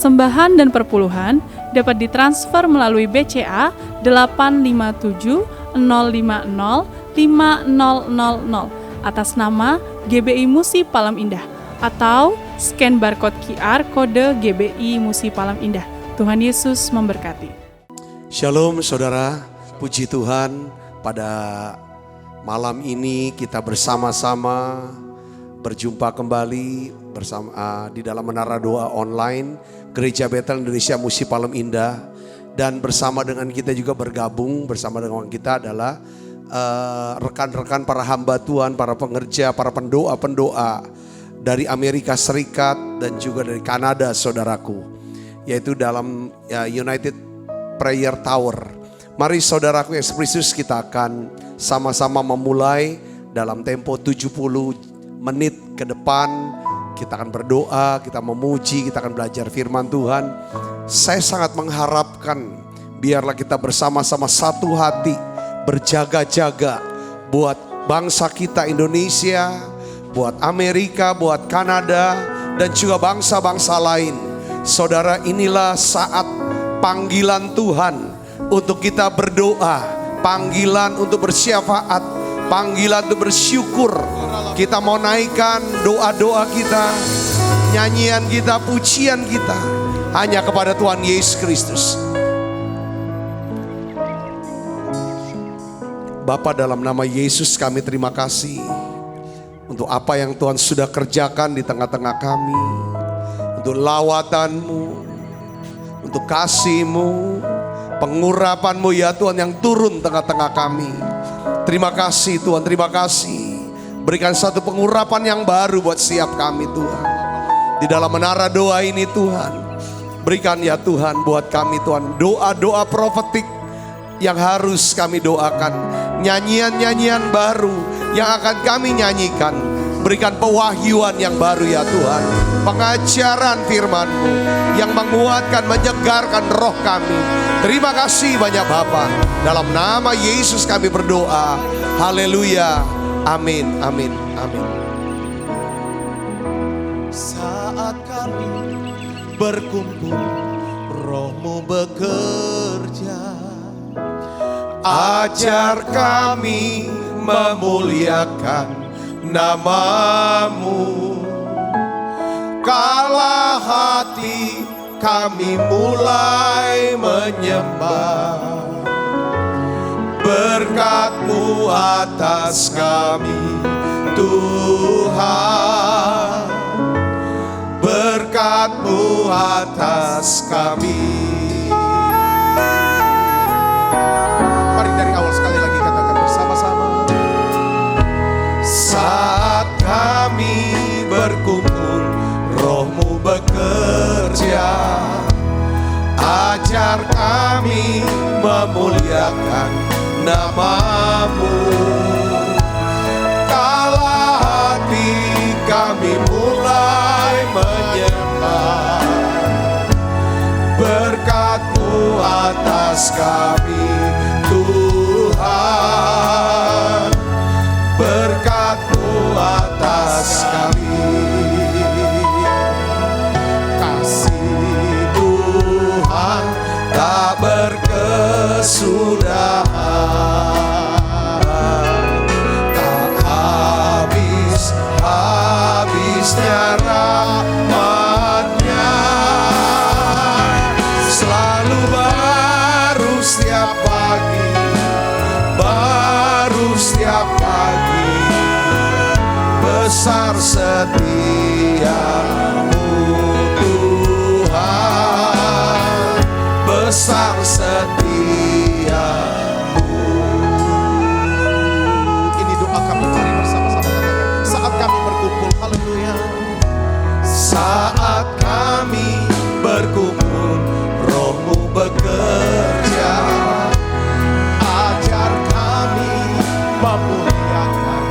Persembahan dan perpuluhan dapat ditransfer melalui BCA 857 050 5000 atas nama GBI Musi Palam Indah atau scan barcode QR kode GBI Musi Palam Indah. Tuhan Yesus memberkati. Shalom saudara, puji Tuhan, pada malam ini kita bersama-sama berjumpa kembali bersama di dalam Menara Doa Online Gereja Betel Indonesia Musi Palam Indah. Dan bersama dengan kita juga bergabung bersama dengan kita adalah rekan-rekan para hamba Tuhan, para pengerja, para pendoa-pendoa dari Amerika Serikat dan juga dari Kanada saudaraku, yaitu dalam United Prayer Tower. Mari saudaraku yang spesius, kita akan sama-sama memulai dalam tempo 70 menit ke depan. Kita akan berdoa, kita memuji, kita akan belajar firman Tuhan. Saya sangat mengharapkan biarlah kita bersama-sama satu hati berjaga-jaga buat bangsa kita Indonesia, buat Amerika, buat Kanada, dan juga bangsa-bangsa lain. Saudara, inilah saat panggilan Tuhan untuk kita berdoa, panggilan untuk bersyafaat, panggilan untuk bersyukur. Kita mau naikkan doa-doa kita, nyanyian kita, pujian kita hanya kepada Tuhan Yesus Kristus. Bapa, dalam nama Yesus kami terima kasih untuk apa yang Tuhan sudah kerjakan di tengah-tengah kami, untuk lawatan-Mu, untuk kasih-Mu, pengurapan-Mu ya Tuhan yang turun tengah-tengah kami. Terima kasih Tuhan, terima kasih. Berikan satu pengurapan yang baru buat setiap kami Tuhan. Di dalam menara doa ini Tuhan, berikan ya Tuhan buat kami Tuhan doa-doa profetik yang harus kami doakan. Nyanyian-nyanyian baru yang akan kami nyanyikan. Berikan pewahyuan yang baru ya Tuhan. Pengajaran firman-Mu yang menguatkan, menyegarkan roh kami. Terima kasih banyak Bapa. Dalam nama Yesus kami berdoa. Haleluya. Amin, amin, amin. Saat kami berkumpul, Roh-Mu bekerja. Ajar kami memuliakan nama-Mu. Kala hati kami mulai menyembah, berkat-Mu atas kami Tuhan, berkat-Mu atas kami. Mari dari awal sekali lagi katakan bersama-sama. Saat kami berkumpul, Roh-Mu bekerja. Ajar kami memuliakan nama-Mu. Kala hati kami mulai menyembah, berkat-Mu atas kami Tuhan, berkat-Mu atas kami. Kasih Tuhan tak berkesudahan, tak habis-habisnya rahmat-Nya, selalu baru setiap pagi, baru setiap pagi, besar setia-Mu Tuhan, besar setia-Mu. Ini doa kami, mari bersama-sama katakan. Saat kami berkumpul, haleluya. Saat kami berkumpul, Roh-Mu bekerja. Ajar kami memuliakan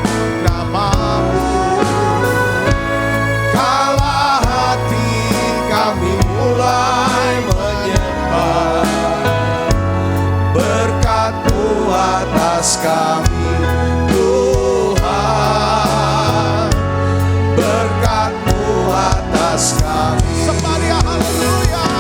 nama-Mu. Kala hati kami mulai menyembah, berkat-Mu atas kami Tuhan, berkat-Mu atas kami. Sembari haleluya.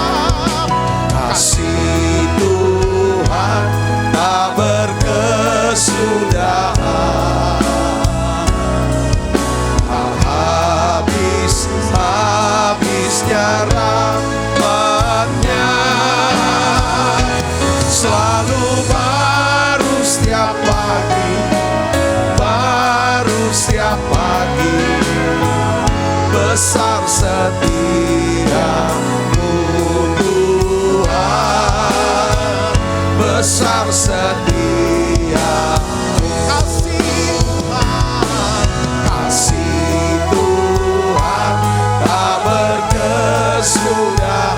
setiamu. Kasih Tuhan tak berkesudahan,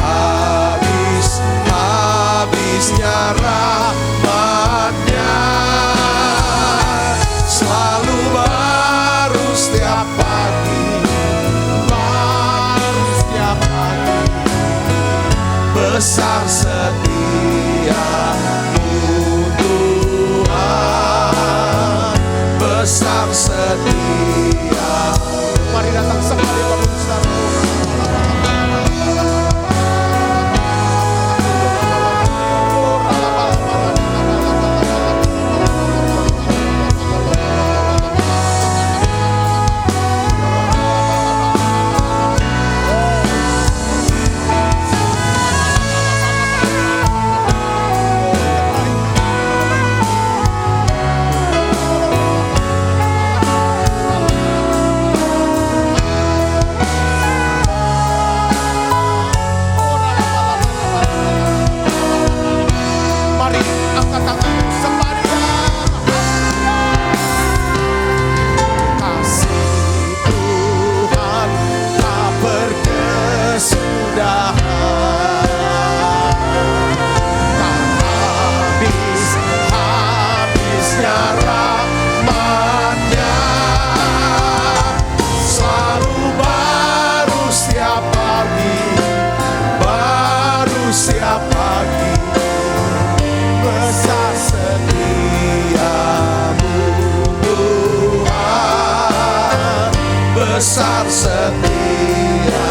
habis-habisnya rahmat-Nya, selalu baru setiap pagi, baru setiap pagi. Besar setiamu Tuhan, besar setia. Mari datang sekali Bapak Saudara. Besar setia,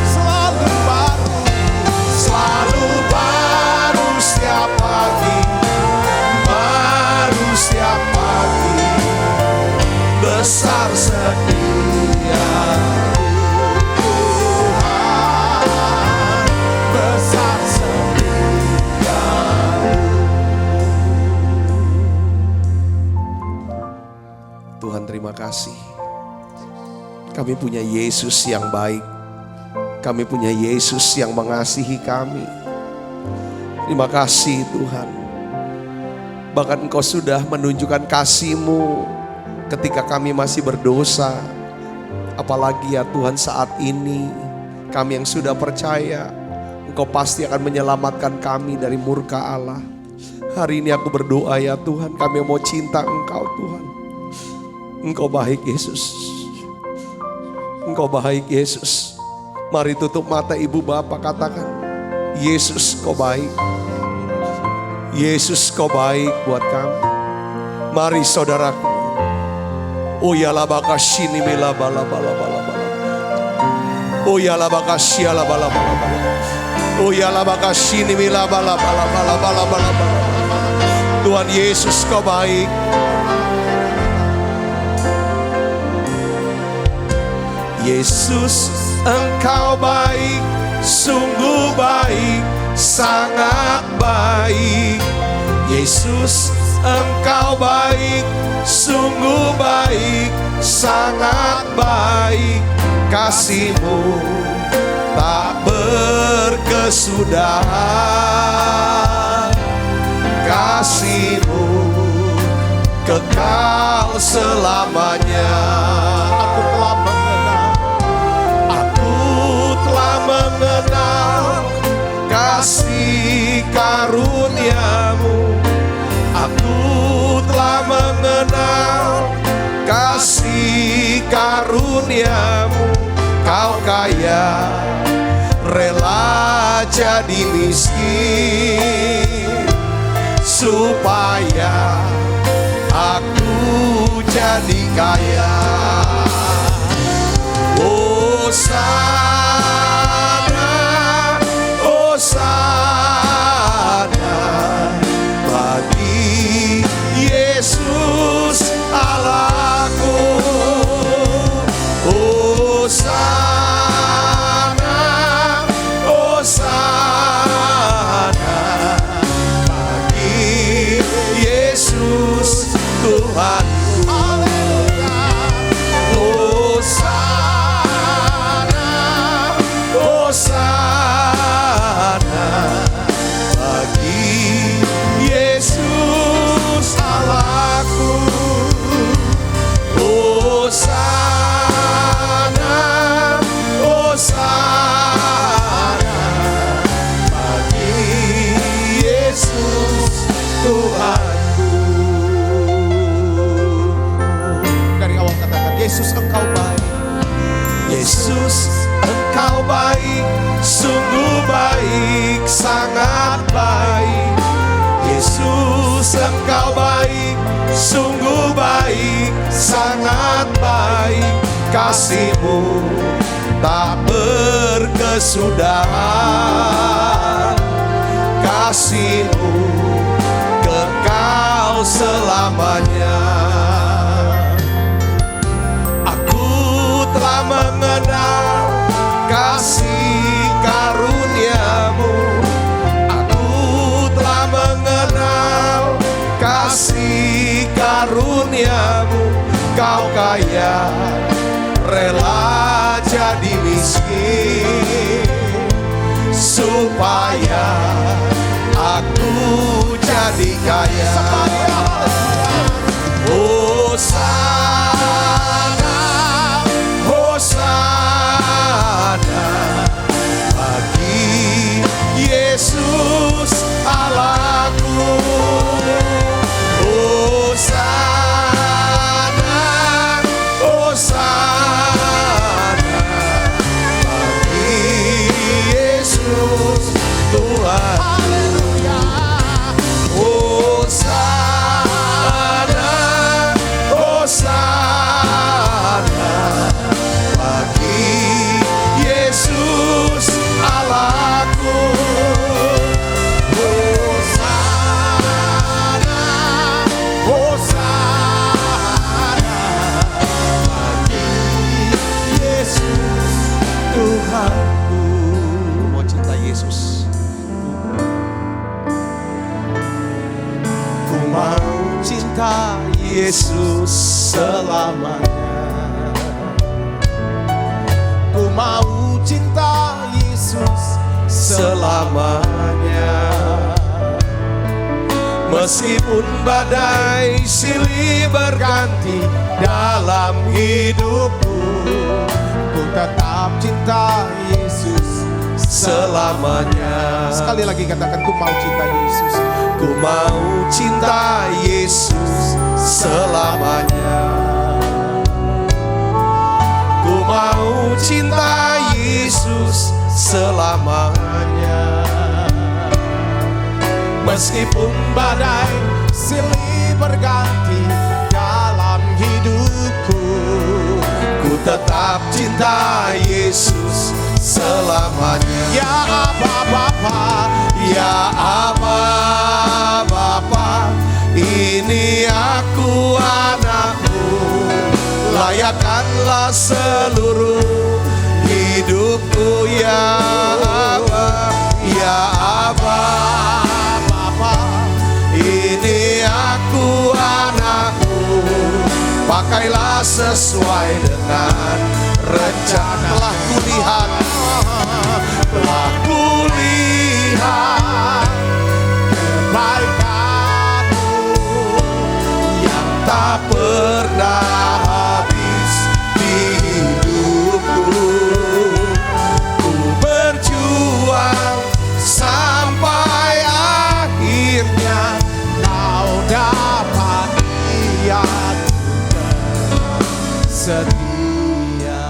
selalu baru setiap pagi, baru setiap pagi. Besar setia Tuhan, besar setia. Tuhan terima kasih. Kami punya Yesus yang baik. Kami punya Yesus yang mengasihi kami. Terima kasih Tuhan. Bahkan Engkau sudah menunjukkan kasih-Mu ketika kami masih berdosa. Apalagi ya Tuhan saat ini kami yang sudah percaya Engkau pasti akan menyelamatkan kami dari murka Allah. Hari ini aku berdoa ya Tuhan, kami mau cinta Engkau Tuhan. Engkau baik Yesus. Engkau baik Yesus. Mari tutup mata ibu bapak, katakan, Yesus kau baik. Yesus kau baik buat kami. Mari saudaraku. Oh ya labakashini mila bala bala bala bala. Oh ya labakashiala bala bala bala. Oh ya labakashini mila bala bala bala bala bala bala. Tuhan Yesus kau baik. Yesus Engkau baik, sungguh baik, sangat baik. Yesus Engkau baik, sungguh baik, sangat baik. Kasih-Mu tak berkesudahan, kasih-Mu kekal selamanya. Mengenal kasih karunia-Mu, aku telah mengenal kasih karunia-Mu. Kau kaya, rela jadi miskin, supaya aku jadi kaya. Hosana bagi Yesus Allahku. Hosana, Hosana bagi Yesus Tuhanku. Hosana, baik, sungguh baik, sangat baik. Yesus, Engkau baik, sungguh baik, sangat baik. Kasih-Mu tak berkesudahan, kasih-Mu kekal selamanya. Aku telah mengenal kasih karunia-Mu, aku telah mengenal kasih karunia-Mu. Kau kaya, rela jadi miskin supaya aku jadi kaya. Hosana, Hosana bagi Yesus Allahku. Hosana, Hosana bagi Yesus Tuhan. Haleluya. Hosana, Hosana bagi Yesus Allahku. Hosana, Hosana bagi Yesus Tuhanku. Ku mau cinta Yesus, ku mau cinta Yesus selamanya. Ku mau cinta Yesus selamanya. Meskipun badai silih berganti dalam hidupku, ku tetap cinta Yesus selamanya. Sekali lagi katakan, ku mau cinta Yesus. Ku mau cinta Yesus selamanya. Ku mau cinta Yesus selamanya. Meskipun badai silih berganti dalam hidupku, ku tetap cinta Yesus selamanya. Ya Aba Bapa, ya Aba Bapa, ini aku anakmu. Layakkanlah seluruh hidupku ya Aba, ya Aba Bapa, ini aku anakmu. Pakailah sesuai dengan rencana. Telah kulihat, telah kulihat kebaikan-Mu yang tak pernah habis di hidupku. Ku berjuang sampai akhirnya Kau dapat lihat setia.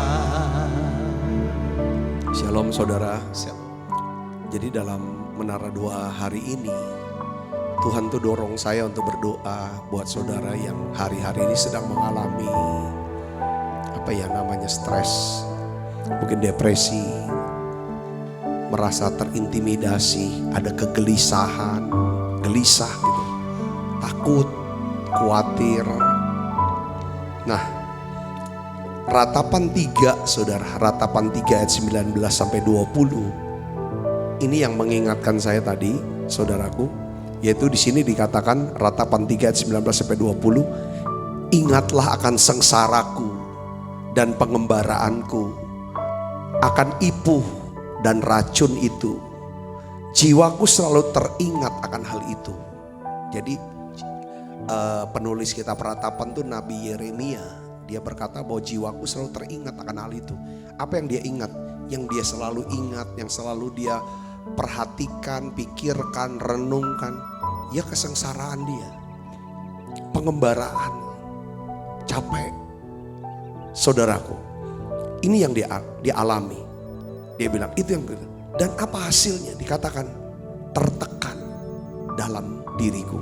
Shalom saudara. Jadi dalam Menara Doa hari ini, Tuhan tuh dorong saya untuk berdoa buat saudara yang hari-hari ini sedang mengalami namanya stres, mungkin depresi, merasa terintimidasi, ada kegelisahan, gelisah gitu, takut, khawatir. Nah, Ratapan 3 saudara, Ratapan 3 ayat 19 sampai 20. Ini yang mengingatkan saya tadi, saudaraku, yaitu di sini dikatakan Ratapan 3 ayat 19 sampai 20, ingatlah akan sengsaraku dan pengembaraanku, akan ipuh dan racun itu. Jiwaku selalu teringat akan hal itu. Jadi penulis kitab Ratapan tuh Nabi Yeremia. Dia berkata bahwa jiwaku selalu teringat akan hal itu. Apa yang dia ingat? Yang dia selalu ingat, yang selalu dia perhatikan, pikirkan, renungkan. Ya kesengsaraan dia. Pengembaraan. Capek. Saudaraku, ini yang dia alami. Dia bilang itu yang dan apa hasilnya? Dikatakan tertekan dalam diriku.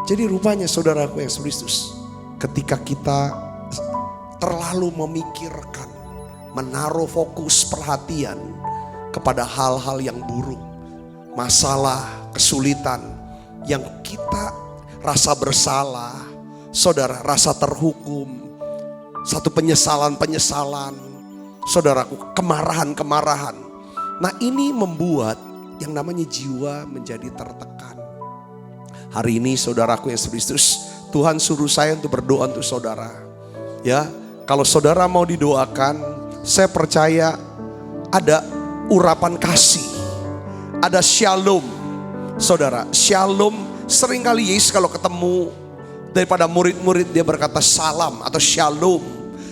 Jadi rupanya saudaraku yang Kristus, ketika kita terlalu memikirkan, menaruh fokus perhatian kepada hal-hal yang buruk, masalah, kesulitan yang kita rasa bersalah, saudara, rasa terhukum, satu penyesalan, saudaraku, kemarahan. Nah ini membuat yang namanya jiwa menjadi tertekan. Hari ini saudaraku yang Kristus, Tuhan suruh saya untuk berdoa untuk saudara. Ya, kalau saudara mau didoakan, saya percaya ada urapan kasih, ada shalom. Saudara, shalom seringkali Yesus kalau ketemu daripada murid-murid dia berkata salam atau shalom.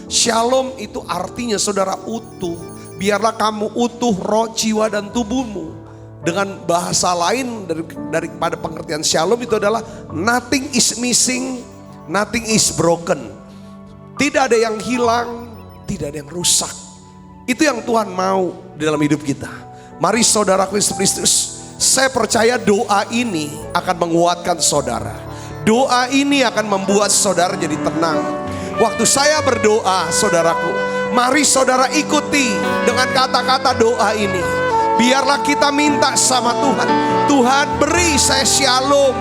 Shalom itu artinya saudara utuh. Biarlah kamu utuh roh, jiwa dan tubuhmu. Dengan bahasa lain daripada pengertian shalom itu adalah nothing is missing, nothing is broken. Tidak ada yang hilang, tidak ada yang rusak. Itu yang Tuhan mau di dalam hidup kita. Mari saudaraku Yesus Kristus, saya percaya doa ini akan menguatkan saudara. Doa ini akan membuat saudara jadi tenang. Waktu saya berdoa saudaraku, mari saudara ikuti dengan kata-kata doa ini. Biarlah kita minta sama Tuhan. Tuhan beri saya shalom.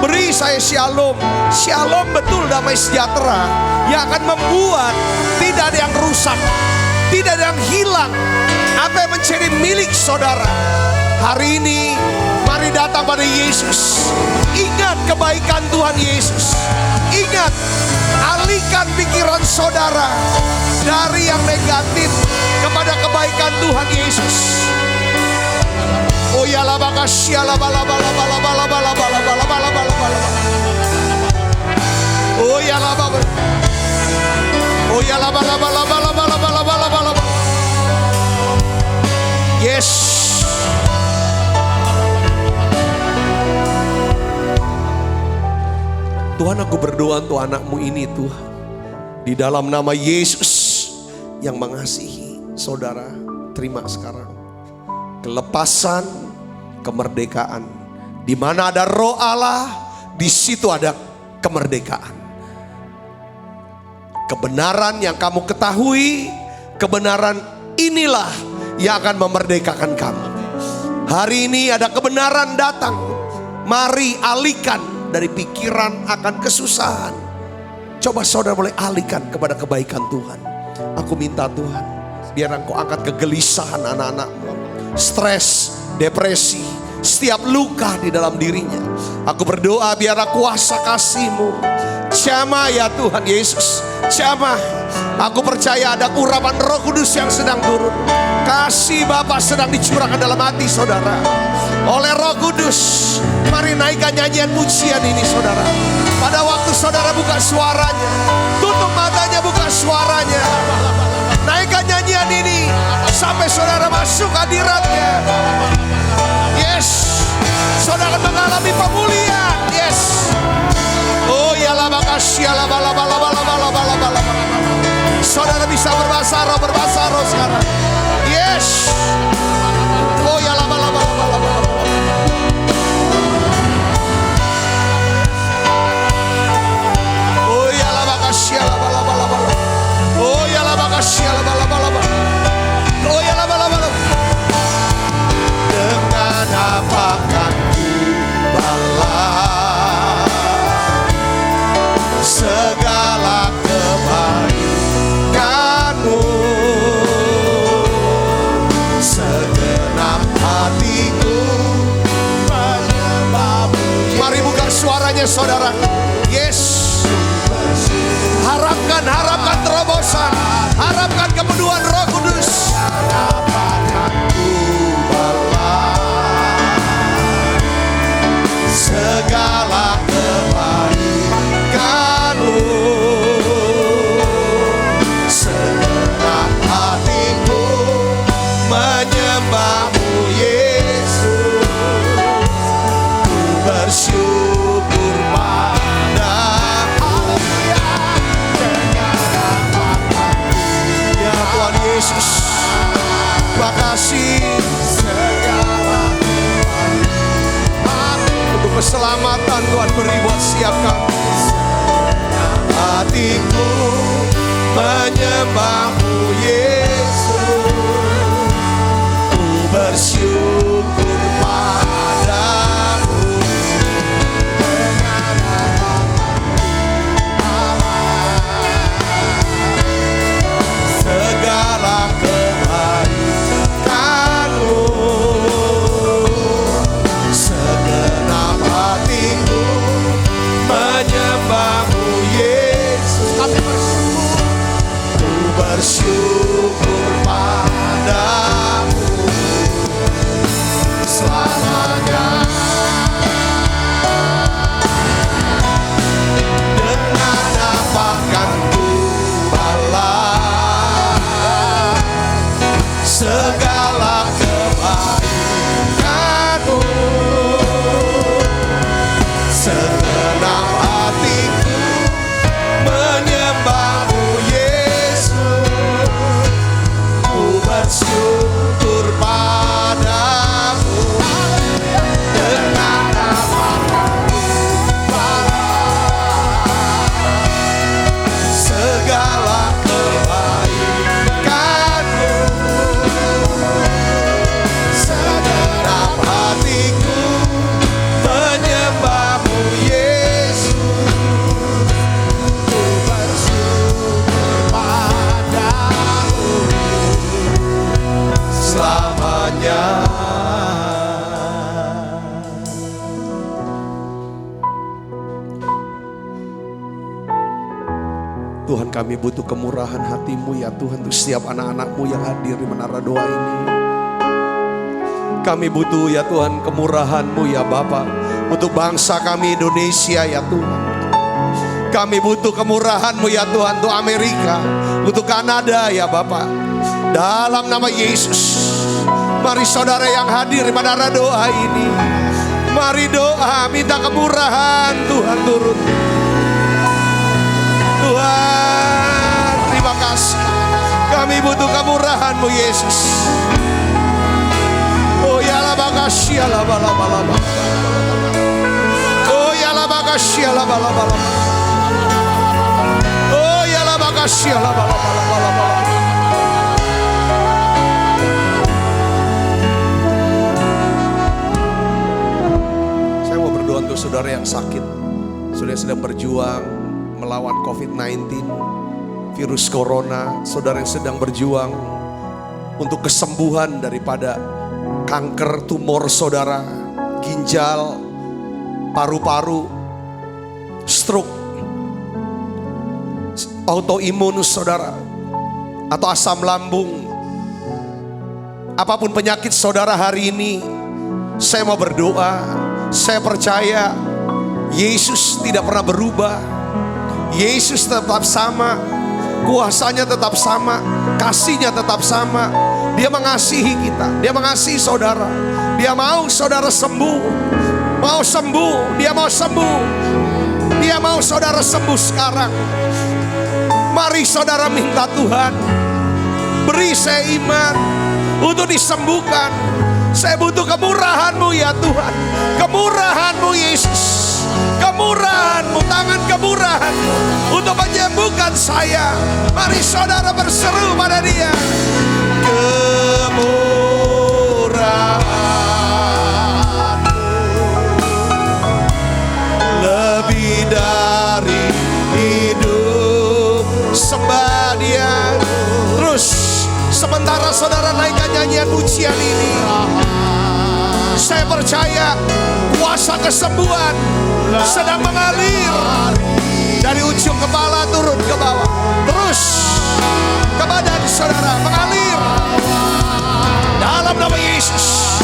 Beri saya shalom. Shalom betul damai sejahtera yang akan membuat tidak ada yang rusak, tidak ada yang hilang. Apa yang menjadi milik saudara. Hari ini mari datang pada Yesus. Ingat kebaikan Tuhan Yesus. Ingat, alihkan pikiran saudara dari yang negatif kepada kebaikan Tuhan Yesus. Oh ya la bakasya la bala bala bala bala bala bala bala bala bala bala. Oh ya la bala. Oh ya la bala bala bala bala bala bala bala. Yes. Tuhan, aku berdoa untuk anakmu ini Tuhan. Di dalam nama Yesus yang mengasihi saudara, terima sekarang kelepasan, kemerdekaan. Di mana ada roh Allah, di situ ada kemerdekaan. Kebenaran yang kamu ketahui, kebenaran inilah yang akan memerdekakan kamu. Hari ini ada kebenaran datang. Mari alihkan dari pikiran akan kesusahan. Coba saudara boleh alihkan kepada kebaikan Tuhan. Aku minta Tuhan, biar Engkau angkat kegelisahan anak-anakmu, stres, depresi, setiap luka di dalam dirinya. Aku berdoa biarlah kuasa kasih-Mu jamah ya Tuhan Yesus, jamah. Aku percaya ada urapan Roh Kudus yang sedang turun. Kasih Bapa sedang dicurahkan dalam hati saudara oleh Roh Kudus. Mari naikkan nyanyian pujian ini saudara. Pada waktu saudara buka suaranya, tutup matanya, buka suaranya, naikkan nyanyian ini sampai saudara masuk hadiratnya. Yes, saudara akan mengalami pemulihan. Yes. Oh ya la makasih la bala bala bala bala bala bala. Saudara bisa berbahasa roh sekarang. Yes. Oh ya la bala bala bala bala. Oh ya la makasih la bala bala bala. Oh ya la makasih la bala bala bala. Oh ya la bala bala. Dengan apa kan ku balas segala kebaikan-Mu, segenap hatiku menyembah-Mu. Mari buka suaranya saudara. Yes. Harapkan terobosan, harapkan kepenuhan Roh Kudus. Segala kebaikan-Mu, segenap hatiku menyembah-Mu Yesus. Ku bersyukur pada-Mu. Ya Tuhan Yesus. keselamatan Tuhan beri buat setiap kami. Hatiku menyembah-Mu Yesus, ku bersyukur padamu. Segala kebaikan-Mu, segenap hatiku menyembah-Mu Yesus. Kami bersyukur, ku bersyukur padamu selamanya. Dengan apa kan ku balas segala kebaikan-Mu, segenap hatiku menyembah-Mu Yesus, ku bersyukur padamu. Dengan apa segala kebaikan-Mu, segenap hatiku menyembah-Mu Yesus, ku bersyukur padamu selamanya. Tuhan, kami butuh kemurahan hati-Mu ya Tuhan, untuk setiap anak-anak-Mu yang hadir di menara doa ini. Kami butuh ya Tuhan kemurahan-Mu ya Bapa, untuk bangsa kami Indonesia ya Tuhan. Kami butuh kemurahan-Mu ya Tuhan, untuk Amerika, untuk Kanada ya Bapa. Dalam nama Yesus, mari saudara yang hadir di menara doa ini, mari doa minta kemurahan Tuhan turun. Tuhan, terima kasih. Kami butuh kemurahan-Mu Yesus. Oh ya la makasih ya la bala bala. Oh ya la makasih ya la bala bala. Oh ya la makasih ya la bala bala. Saya mau berdoa untuk saudara yang sakit, saudara yang sedang berjuang melawan COVID-19, virus corona, saudara yang sedang berjuang untuk kesembuhan daripada kanker tumor saudara, ginjal, paru-paru, stroke, autoimun saudara, atau asam lambung. Apapun penyakit saudara hari ini, saya mau berdoa, saya percaya Yesus tidak pernah berubah. Yesus tetap sama, kuasanya tetap sama, kasihnya tetap sama. Dia mengasihi kita, Dia mengasihi saudara. Dia mau saudara sembuh, mau sembuh, Dia mau sembuh. Dia mau saudara sembuh sekarang. Mari saudara minta Tuhan, beri saya iman untuk disembuhkan. Saya butuh kemurahan-Mu ya Tuhan, kemurahan-Mu Yesus. Kemurahan-Mu, tangan kemurahan-Mu untuk menyembuhkan saya. Mari saudara berseru pada Dia. Kemurahan-Mu lebih dari hidup, sembah Dia. Terus sementara saudara naikkan nyanyian pujian ini, saya percaya kuasa kesembuhan sedang mengalir dari ujung kepala turun ke bawah, terus ke badan saudara, mengalir dalam nama Yesus.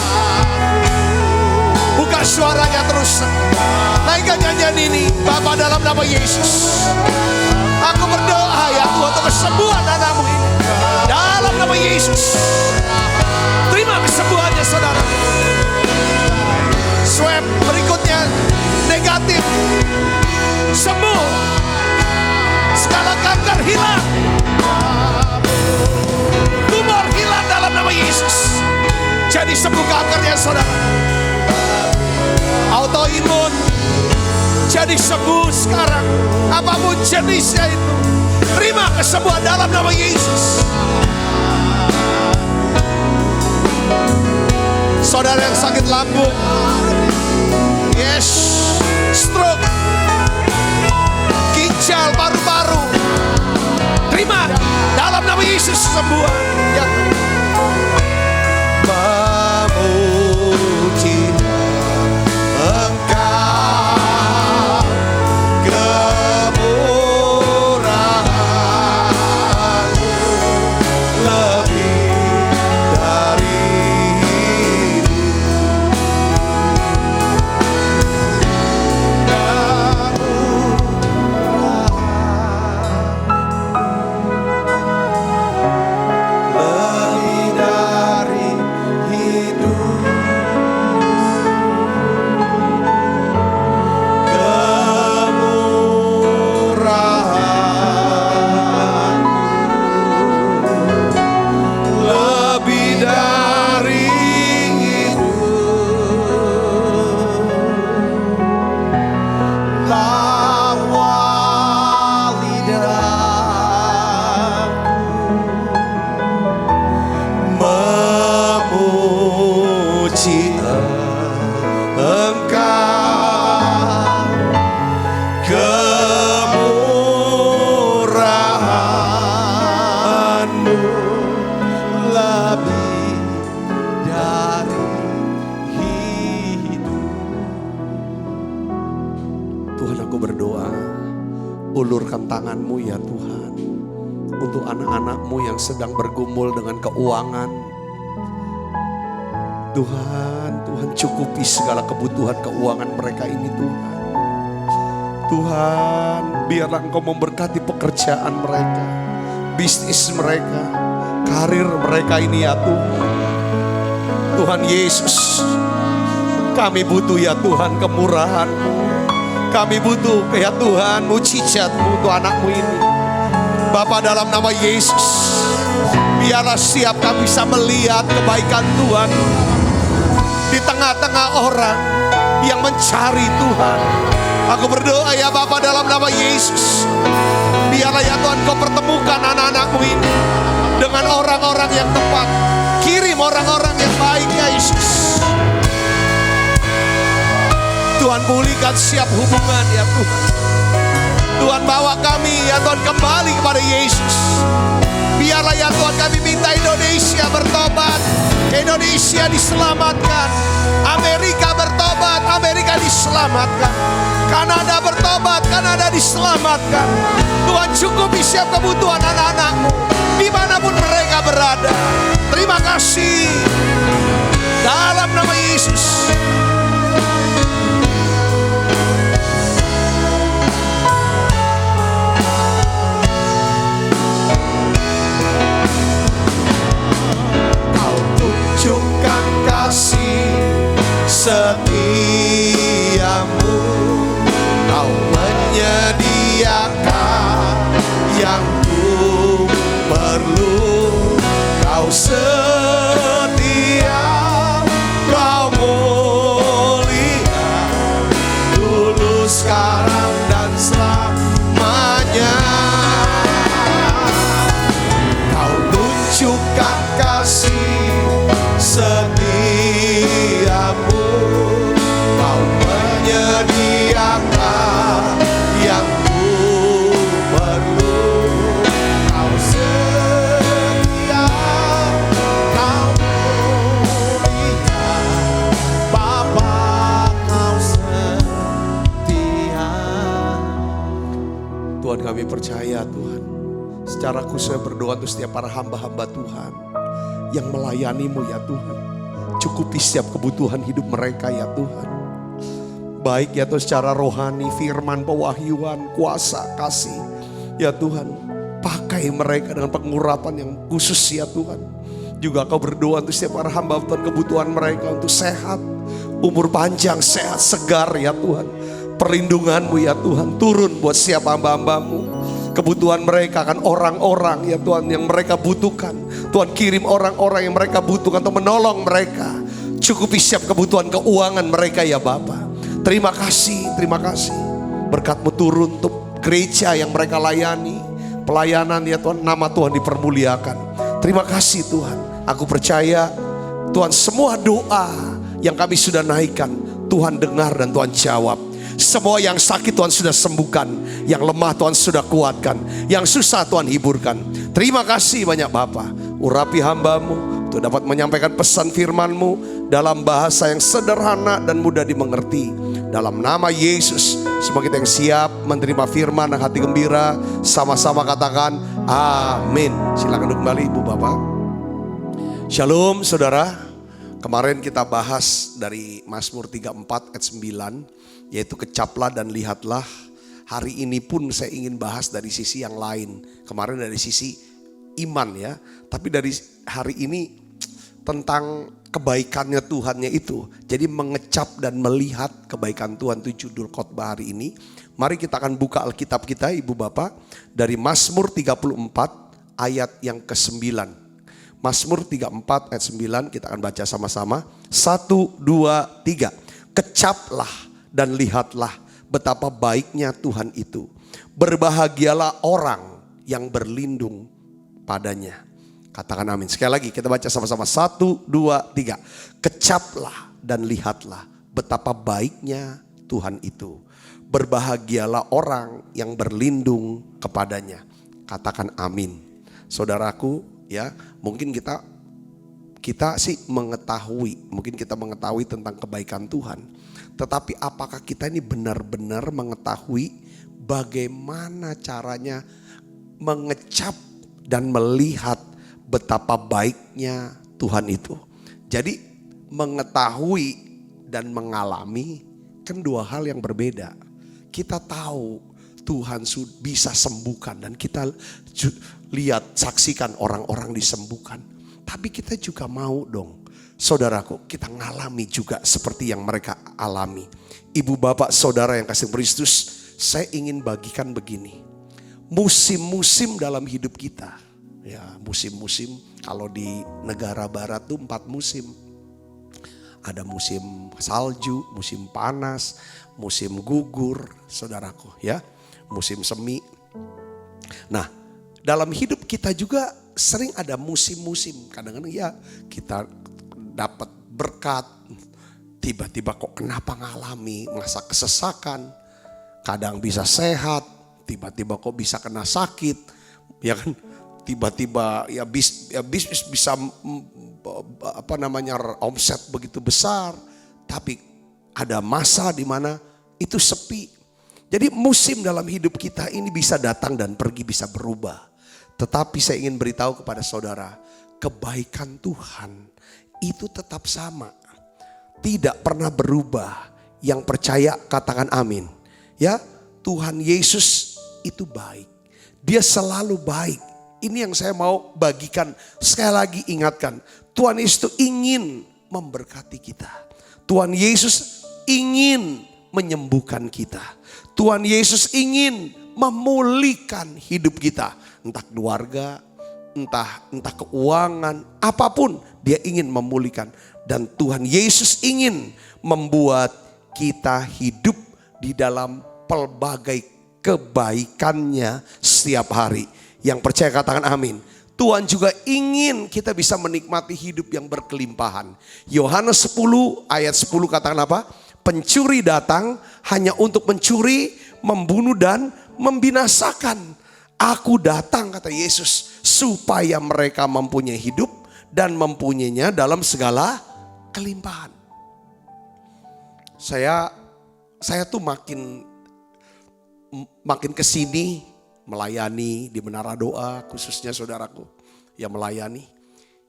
Buka suaranya terus, naikkan nyanyian ini. Bapa, dalam nama Yesus, aku berdoa ya Tuhan untuk kesembuhan anakmu ini. Dalam nama Yesus, terima kesembuhannya saudara. Swab berikutnya negatif, sembuh. Skala kanker hilang, tumor hilang dalam nama Yesus. Jadi sembuh kankernya saudara. autoimun jadi sembuh sekarang. Apapun jenisnya itu, terima kesembuhan dalam nama Yesus. Saudara yang sakit lambung, yes, stroke, ginjal, paru-paru, terima dalam nama Yesus kesembuhan. Ya. Memuji Engkau, kemurahan-Mu lebih dari ulurkan tangan-Mu ya Tuhan, untuk anak-anak-Mu yang sedang bergumul dengan keuangan. Tuhan, Tuhan cukupi segala kebutuhan keuangan mereka ini Tuhan. Tuhan, biarlah Engkau memberkati pekerjaan mereka, bisnis mereka, karir mereka ini ya Tuhan. Tuhan Yesus, kami butuh ya Tuhan kemurahan-Mu. Kami butuh ya Tuhan mujizat-Mu untuk anak-Mu ini. Bapa, dalam nama Yesus, biarlah setiap kami bisa melihat kebaikan Tuhan di tengah-tengah orang yang mencari Tuhan. Aku berdoa ya Bapa, dalam nama Yesus, biarlah ya Tuhan Kau pertemukan anak-anak-Mu ini dengan orang-orang yang tepat. Kirim orang-orang yang baik ya Yesus. Tuhan, pulihkan setiap hubungan ya Tuhan. Tuhan, bawa kami ya Tuhan kembali kepada Yesus. Biarlah ya Tuhan kami minta Indonesia bertobat, Indonesia diselamatkan. Amerika bertobat, Amerika diselamatkan. Kanada bertobat, Kanada diselamatkan. Tuhan, cukupi setiap kebutuhan anak-anak-Mu dimanapun mereka berada. Terima kasih dalam nama Yesus. Tunjukkan kasih setiamu, Kau menyediakan yang ku perlu. Kau setia, Kau mulia, dulu, sekarang, dan selamanya. Kau tunjukkan kasih setiamu, Kau menyediakan yang ku perlu. Kau setia, Kau mulia, Bapa, Kau setia. Tuhan, kami percaya Tuhan, secara khusus berdoa untuk setiap para hamba-hamba Tuhan yang melayani-Mu ya Tuhan. Cukupi setiap kebutuhan hidup mereka ya Tuhan. Baik ya Tuhan secara rohani, firman, pewahyuan, kuasa, kasih. Ya Tuhan, pakai mereka dengan pengurapan yang khusus ya Tuhan. Juga Kau berdoa untuk setiap para hamba Tuhan, kebutuhan mereka untuk sehat, umur panjang, sehat, segar ya Tuhan. Perlindungan-Mu ya Tuhan turun buat setiap hamba-hamba-Mu. Kebutuhan mereka akan orang-orang ya Tuhan yang mereka butuhkan. Tuhan, kirim orang-orang yang mereka butuhkan untuk menolong mereka. Cukupi setiap kebutuhan keuangan mereka ya Bapa. Terima kasih, terima kasih. Berkat-Mu turun untuk gereja yang mereka layani. Pelayanan ya Tuhan, nama Tuhan dipermuliakan. Terima kasih Tuhan. Aku percaya Tuhan, semua doa yang kami sudah naikkan, Tuhan dengar dan Tuhan jawab. Semua yang sakit Tuhan sudah sembuhkan, yang lemah Tuhan sudah kuatkan, yang susah Tuhan hiburkan. Terima kasih banyak Bapa. Urapi hamba-Mu untuk dapat menyampaikan pesan firman-Mu dalam bahasa yang sederhana dan mudah dimengerti. Dalam nama Yesus, semua kita yang siap menerima firman dan hati gembira, sama-sama katakan amin. Silakan duduk kembali Ibu Bapak. Shalom saudara. Kemarin kita bahas dari Mazmur 34 ayat 9, yaitu kecaplah dan lihatlah. Hari ini pun saya ingin bahas dari sisi yang lain. Kemarin dari sisi iman ya, tapi dari hari ini tentang kebaikannya Tuhannya itu. Jadi mengecap dan melihat kebaikan Tuhan, itu judul khotbah hari ini. Mari kita akan buka Alkitab kita Ibu Bapak dari Mazmur 34 ayat yang ke-9. Mazmur 34 ayat 9 kita akan baca sama-sama. 1, 2, 3. Kecaplah dan lihatlah betapa baiknya Tuhan itu. Berbahagialah orang yang berlindung padanya. Katakan amin. Sekali lagi kita baca sama-sama. 1, 2, 3. Kecaplah dan lihatlah betapa baiknya Tuhan itu. Berbahagialah orang yang berlindung kepadanya. Katakan amin. Saudaraku ya, mungkin kita sih mengetahui, mungkin kita mengetahui tentang kebaikan Tuhan. Tetapi apakah kita ini benar-benar mengetahui bagaimana caranya mengecap dan melihat betapa baiknya Tuhan itu? Jadi mengetahui dan mengalami kan dua hal yang berbeda. Kita tahu Tuhan bisa sembuhkan dan kita lihat, saksikan orang-orang disembuhkan. Tapi kita juga mau dong, saudaraku, kita ngalami juga seperti yang mereka alami. Ibu bapak saudara yang kasih Kristus, saya ingin bagikan begini. Musim-musim dalam hidup kita. Ya, musim-musim kalau di negara barat tuh 4 musim. Ada musim salju, musim panas, musim gugur, saudaraku ya. Musim semi. Nah, dalam hidup kita juga sering ada musim-musim. Kadang-kadang ya kita dapat berkat, tiba-tiba kok kenapa ngalami masa kesesakan. Kadang bisa sehat, tiba-tiba kok bisa kena sakit. Ya kan, tiba-tiba ya bisnis bisa omset begitu besar. Tapi ada masa di mana itu sepi. Jadi musim dalam hidup kita ini bisa datang dan pergi, bisa berubah. Tetapi saya ingin beritahu kepada saudara, kebaikan Tuhan itu tetap sama. Tidak pernah berubah. Yang percaya katakan amin. Ya, Tuhan Yesus itu baik. Dia selalu baik. Ini yang saya mau bagikan. Sekali lagi ingatkan, Tuhan Yesus itu ingin memberkati kita. Tuhan Yesus ingin menyembuhkan kita. Tuhan Yesus ingin memulihkan hidup kita. Entah keluarga, entah keuangan, apapun dia ingin memulihkan. Dan Tuhan Yesus ingin membuat kita hidup di dalam pelbagai kebaikannya setiap hari. Yang percaya katakan amin. Tuhan juga ingin kita bisa menikmati hidup yang berkelimpahan. Yohanes 10 ayat 10 katakan apa? Pencuri datang hanya untuk mencuri, membunuh dan membinasakan. Aku datang kata Yesus supaya mereka mempunyai hidup dan mempunyainya dalam segala kelimpahan. Saya tuh makin kesini melayani di Menara Doa, khususnya saudaraku yang melayani.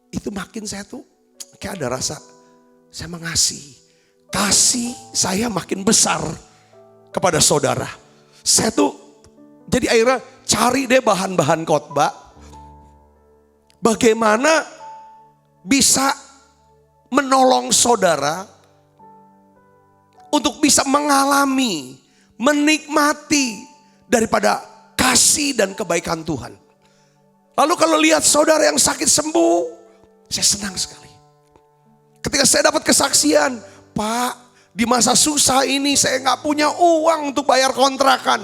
Itu makin saya tuh kayak ada rasa saya mengasihi. Kasih saya makin besar kepada saudara. Saya tuh jadi akhirnya cari deh bahan-bahan khotbah. Bagaimana bisa menolong saudara untuk bisa mengalami, menikmati daripada kasih dan kebaikan Tuhan. Lalu kalau lihat saudara yang sakit sembuh, saya senang sekali. Ketika saya dapat kesaksian, Pak, Di masa susah ini saya nggak punya uang untuk bayar kontrakan.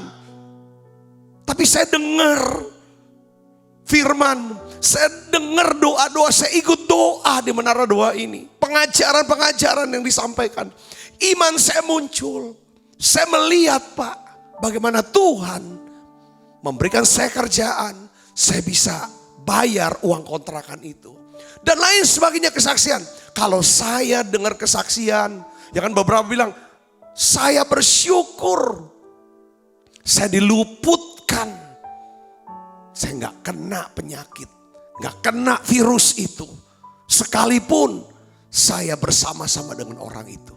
Tapi saya dengar firman, saya dengar doa-doa, saya ikut doa di menara doa ini. Pengajaran-pengajaran yang disampaikan. Iman saya muncul. Saya melihat Pak, bagaimana Tuhan memberikan saya kerjaan. Saya bisa bayar uang kontrakan itu. Dan lain sebagainya kesaksian. Kalau saya dengar kesaksian, ya kan beberapa bilang, saya bersyukur. Saya diluputkan. Saya gak kena penyakit. Gak kena virus itu. Sekalipun saya bersama-sama dengan orang itu.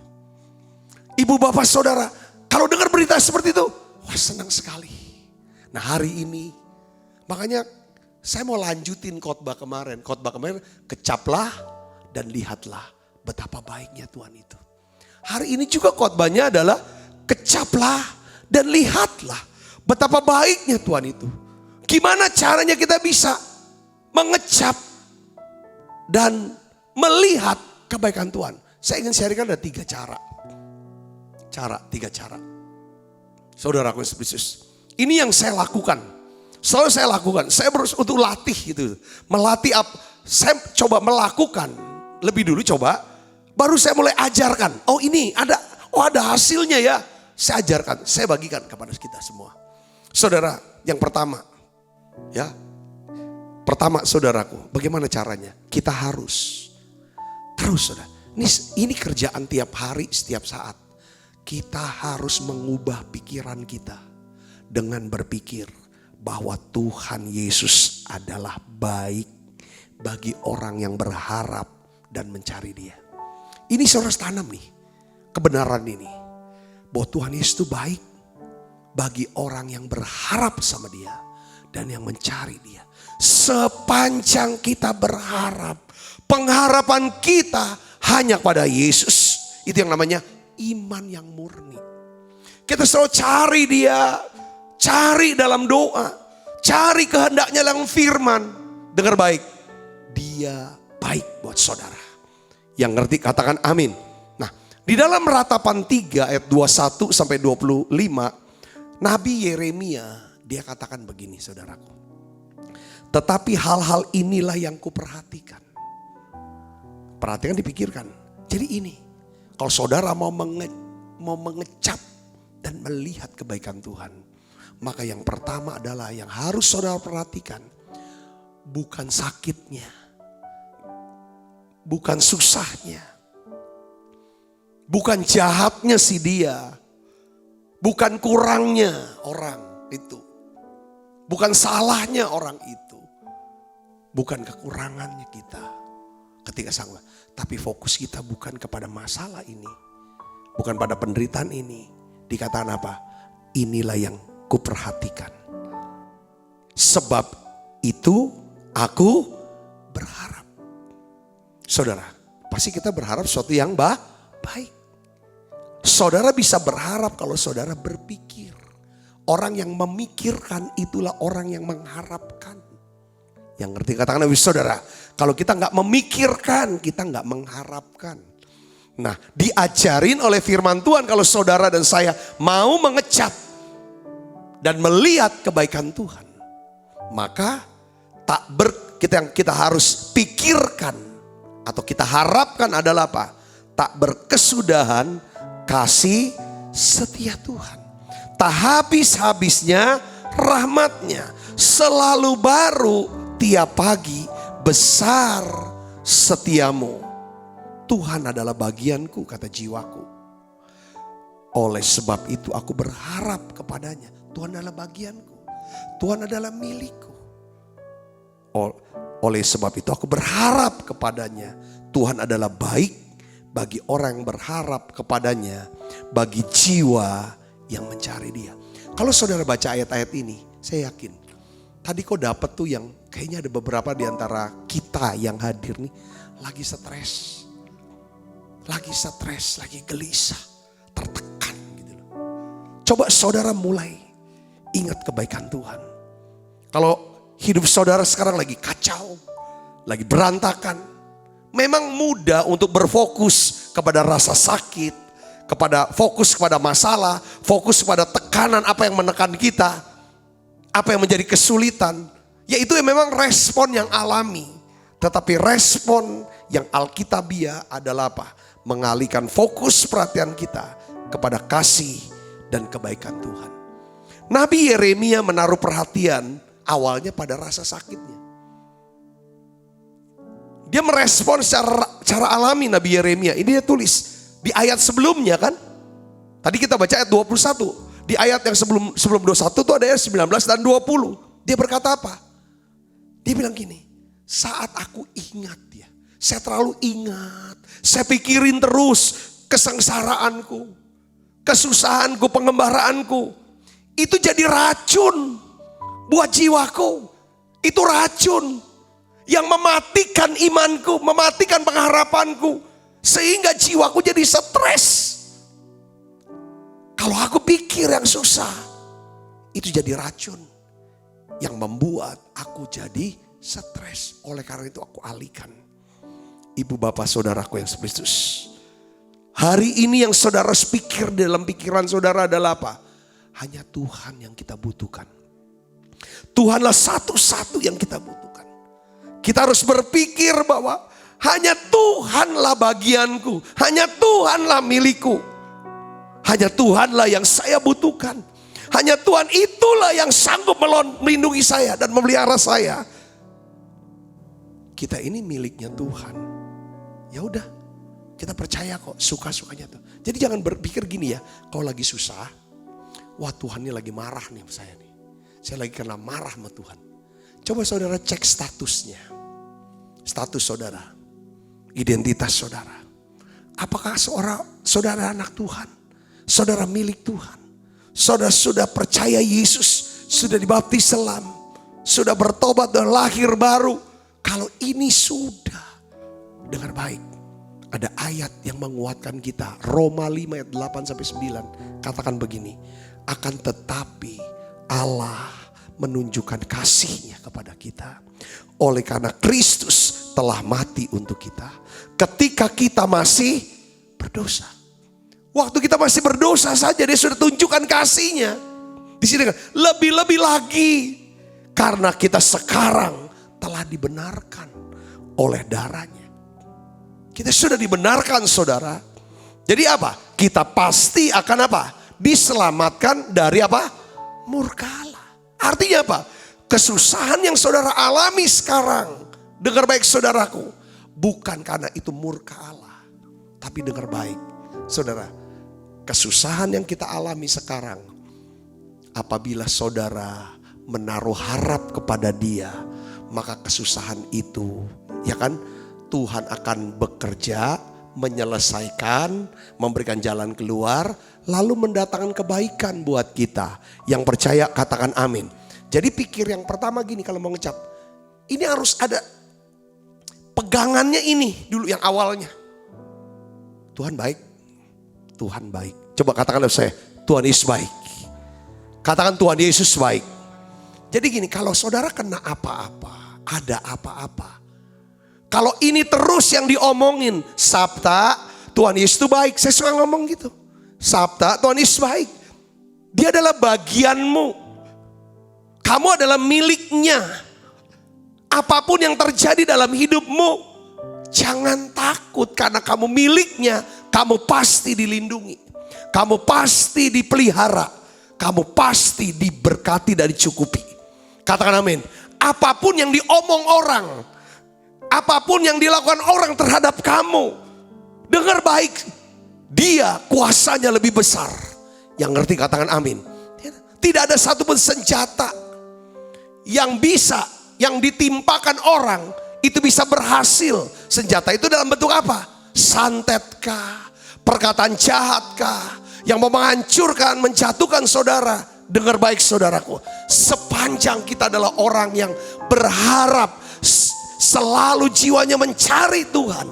Ibu bapak saudara, kalau dengar berita seperti itu, wah senang sekali. Nah hari ini, makanya saya mau lanjutin khotbah kemarin. Khotbah kemarin, kecaplah dan lihatlah betapa baiknya Tuhan itu. Hari ini juga khotbahnya adalah kecaplah dan lihatlah betapa baiknya Tuhan itu. Gimana caranya kita bisa mengecap dan melihat kebaikan Tuhan. Saya ingin sharingkan ada 3 cara. 3 cara. Saudaraku Yesus, ini yang saya lakukan. Selalu saya lakukan. Saya berusaha untuk latih gitu. Melatih apa? Saya coba melakukan. Lebih dulu coba. Baru saya mulai ajarkan. Oh ini ada. Oh ada hasilnya ya. Saya ajarkan. Saya bagikan kepada kita semua. Saudara, yang pertama. Ya. Pertama saudaraku. Bagaimana caranya? Kita harus. Terus saudara. Ini kerjaan tiap hari, setiap saat. Kita harus mengubah pikiran kita. Dengan berpikir bahwa Tuhan Yesus adalah baik bagi orang yang berharap dan mencari Dia. Ini saudara tanam nih, kebenaran ini. Bahwa Tuhan Yesus itu baik bagi orang yang berharap sama Dia dan yang mencari Dia. Sepanjang kita berharap, pengharapan kita hanya pada Yesus. Itu yang namanya iman yang murni. Kita selalu cari Dia. Cari dalam doa. Cari kehendaknya dalam firman. Dengar baik. Dia baik buat saudara. Yang ngerti katakan amin. Nah di dalam Ratapan 3 ayat 21 sampai 25. Nabi Yeremia dia katakan begini saudaraku. Tetapi hal-hal inilah yang kuperhatikan. Perhatikan dipikirkan. Jadi ini. Kalau saudara mau mengecap dan melihat kebaikan Tuhan. Maka yang pertama adalah yang harus saudara perhatikan. Bukan sakitnya. Bukan susahnya. Bukan jahatnya si dia. Bukan kurangnya orang itu. Bukan salahnya orang itu. Bukan kekurangannya kita. Ketika sanggup. Tapi fokus kita bukan kepada masalah ini. Bukan pada penderitaan ini. Dikatakan apa? Inilah yang kuperhatikan. Sebab itu aku berharap. Saudara, pasti kita berharap sesuatu yang baik. Saudara bisa berharap kalau saudara berpikir. Orang yang memikirkan itulah orang yang mengharapkan. Yang ngerti katakan saudara. Kalau kita gak memikirkan, kita gak mengharapkan. Nah diajarin oleh firman Tuhan kalau saudara dan saya mau mengecap. Dan melihat kebaikan Tuhan. Maka yang kita harus pikirkan. Atau kita harapkan adalah apa? Tak berkesudahan kasih setia Tuhan. Tak habis-habisnya rahmatnya. Selalu baru tiap pagi besar setiamu. Tuhan adalah bagianku kata jiwaku. Oleh sebab itu aku berharap kepadanya. Tuhan adalah bagianku. Tuhan adalah milikku. Oleh sebab itu aku berharap kepadanya. Tuhan adalah baik bagi orang yang berharap kepadanya. Bagi jiwa yang mencari Dia. Kalau saudara baca ayat-ayat ini, saya yakin. Tadi kok dapat tuh yang kayaknya ada beberapa di antara kita yang hadir nih. Lagi stres. Lagi gelisah. Tertekan gitu loh. Coba saudara mulai. Ingat kebaikan Tuhan. Kalau hidup saudara sekarang lagi kacau, lagi berantakan. Memang mudah untuk berfokus kepada rasa sakit, fokus kepada masalah, fokus kepada tekanan apa yang menekan kita, apa yang menjadi kesulitan. Yaitu memang respon yang alami. Tetapi respon yang alkitabiah adalah apa? Mengalihkan fokus perhatian kita kepada kasih dan kebaikan Tuhan. Nabi Yeremia menaruh perhatian awalnya pada rasa sakitnya. Dia merespon secara alami Nabi Yeremia. Ini dia tulis di ayat sebelumnya kan. Tadi kita baca ayat 21. Di ayat yang sebelum 21 itu ada ayat 19 dan 20. Dia berkata apa? Dia bilang gini, saat aku ingat ya. Saya terlalu ingat. Saya pikirin terus kesengsaraanku, kesusahanku, pengembaraanku. Itu jadi racun buat jiwaku. Itu racun yang mematikan imanku, mematikan pengharapanku. Sehingga jiwaku jadi stres. Kalau aku pikir yang susah, itu jadi racun yang membuat aku jadi stres. Oleh karena itu aku alihkan. Ibu bapak saudaraku yang Kristus, hari ini yang saudara pikir dalam pikiran saudara adalah apa? Hanya Tuhan yang kita butuhkan. Tuhanlah satu-satu yang kita butuhkan. Kita harus berpikir bahwa hanya Tuhanlah bagianku, hanya Tuhanlah milikku, hanya Tuhanlah yang saya butuhkan. Hanya Tuhan itulah yang sanggup melindungi saya dan memelihara saya. Kita ini miliknya Tuhan. Ya udah, kita percaya kok suka-sukanya tuh. Jadi jangan berpikir gini ya, kalau lagi susah, wah Tuhan ini lagi marah nih sama saya nih. Saya lagi kena marah sama Tuhan. Coba saudara cek statusnya. Status saudara, identitas saudara. Apakah saudara anak Tuhan? Saudara milik Tuhan? Saudara sudah percaya Yesus, sudah dibaptis selam, sudah bertobat dan lahir baru? Kalau ini sudah, dengar baik. Ada ayat yang menguatkan kita. Roma 5 ayat 8-9. Katakan begini. Akan tetapi Allah menunjukkan kasih-Nya kepada kita. Oleh karena Kristus telah mati untuk kita. Ketika kita masih berdosa. Waktu kita masih berdosa saja Dia sudah tunjukkan kasih-Nya. Di sini kan lebih-lebih lagi. Karena kita sekarang telah dibenarkan oleh darah-Nya. Kita sudah dibenarkan saudara. Jadi apa? Kita pasti akan apa? Diselamatkan dari apa? Murka Allah. Artinya apa? Kesusahan yang saudara alami sekarang. Dengar baik saudaraku. Bukan karena itu murka Allah. Tapi dengar baik saudara. Kesusahan yang kita alami sekarang. Apabila saudara menaruh harap kepada Dia. Maka kesusahan itu ya kan Tuhan akan bekerja, menyelesaikan, memberikan jalan keluar, lalu mendatangkan kebaikan buat kita. Yang percaya katakan amin. Jadi pikir yang pertama gini kalau mau ngecap. Ini harus ada pegangannya ini dulu yang awalnya. Tuhan baik, Tuhan baik. Coba katakan saya, Tuhan Yesus baik. Katakan Tuhan Yesus baik. Jadi gini, kalau saudara kena apa-apa, ada apa-apa. Kalau ini terus yang diomongin, Sabta, Tuhan Yesus itu baik. Saya suka ngomong gitu. Sabta, Tuhan Yesus baik. Dia adalah bagianmu. Kamu adalah miliknya. Apapun yang terjadi dalam hidupmu, jangan takut karena kamu miliknya. Kamu pasti dilindungi. Kamu pasti dipelihara. Kamu pasti diberkati dan dicukupi. Katakan amin. Apapun yang diomong orang, apapun yang dilakukan orang terhadap kamu, dengar baik, Dia kuasanya lebih besar. Yang ngerti katakan amin. Tidak ada satupun senjata yang bisa, yang ditimpakan orang itu bisa berhasil. Senjata itu dalam bentuk apa? Santetkah? Perkataan jahatkah? Yang mau menghancurkan, menjatuhkan saudara. Dengar baik saudaraku, sepanjang kita adalah orang yang berharap, selalu jiwanya mencari Tuhan,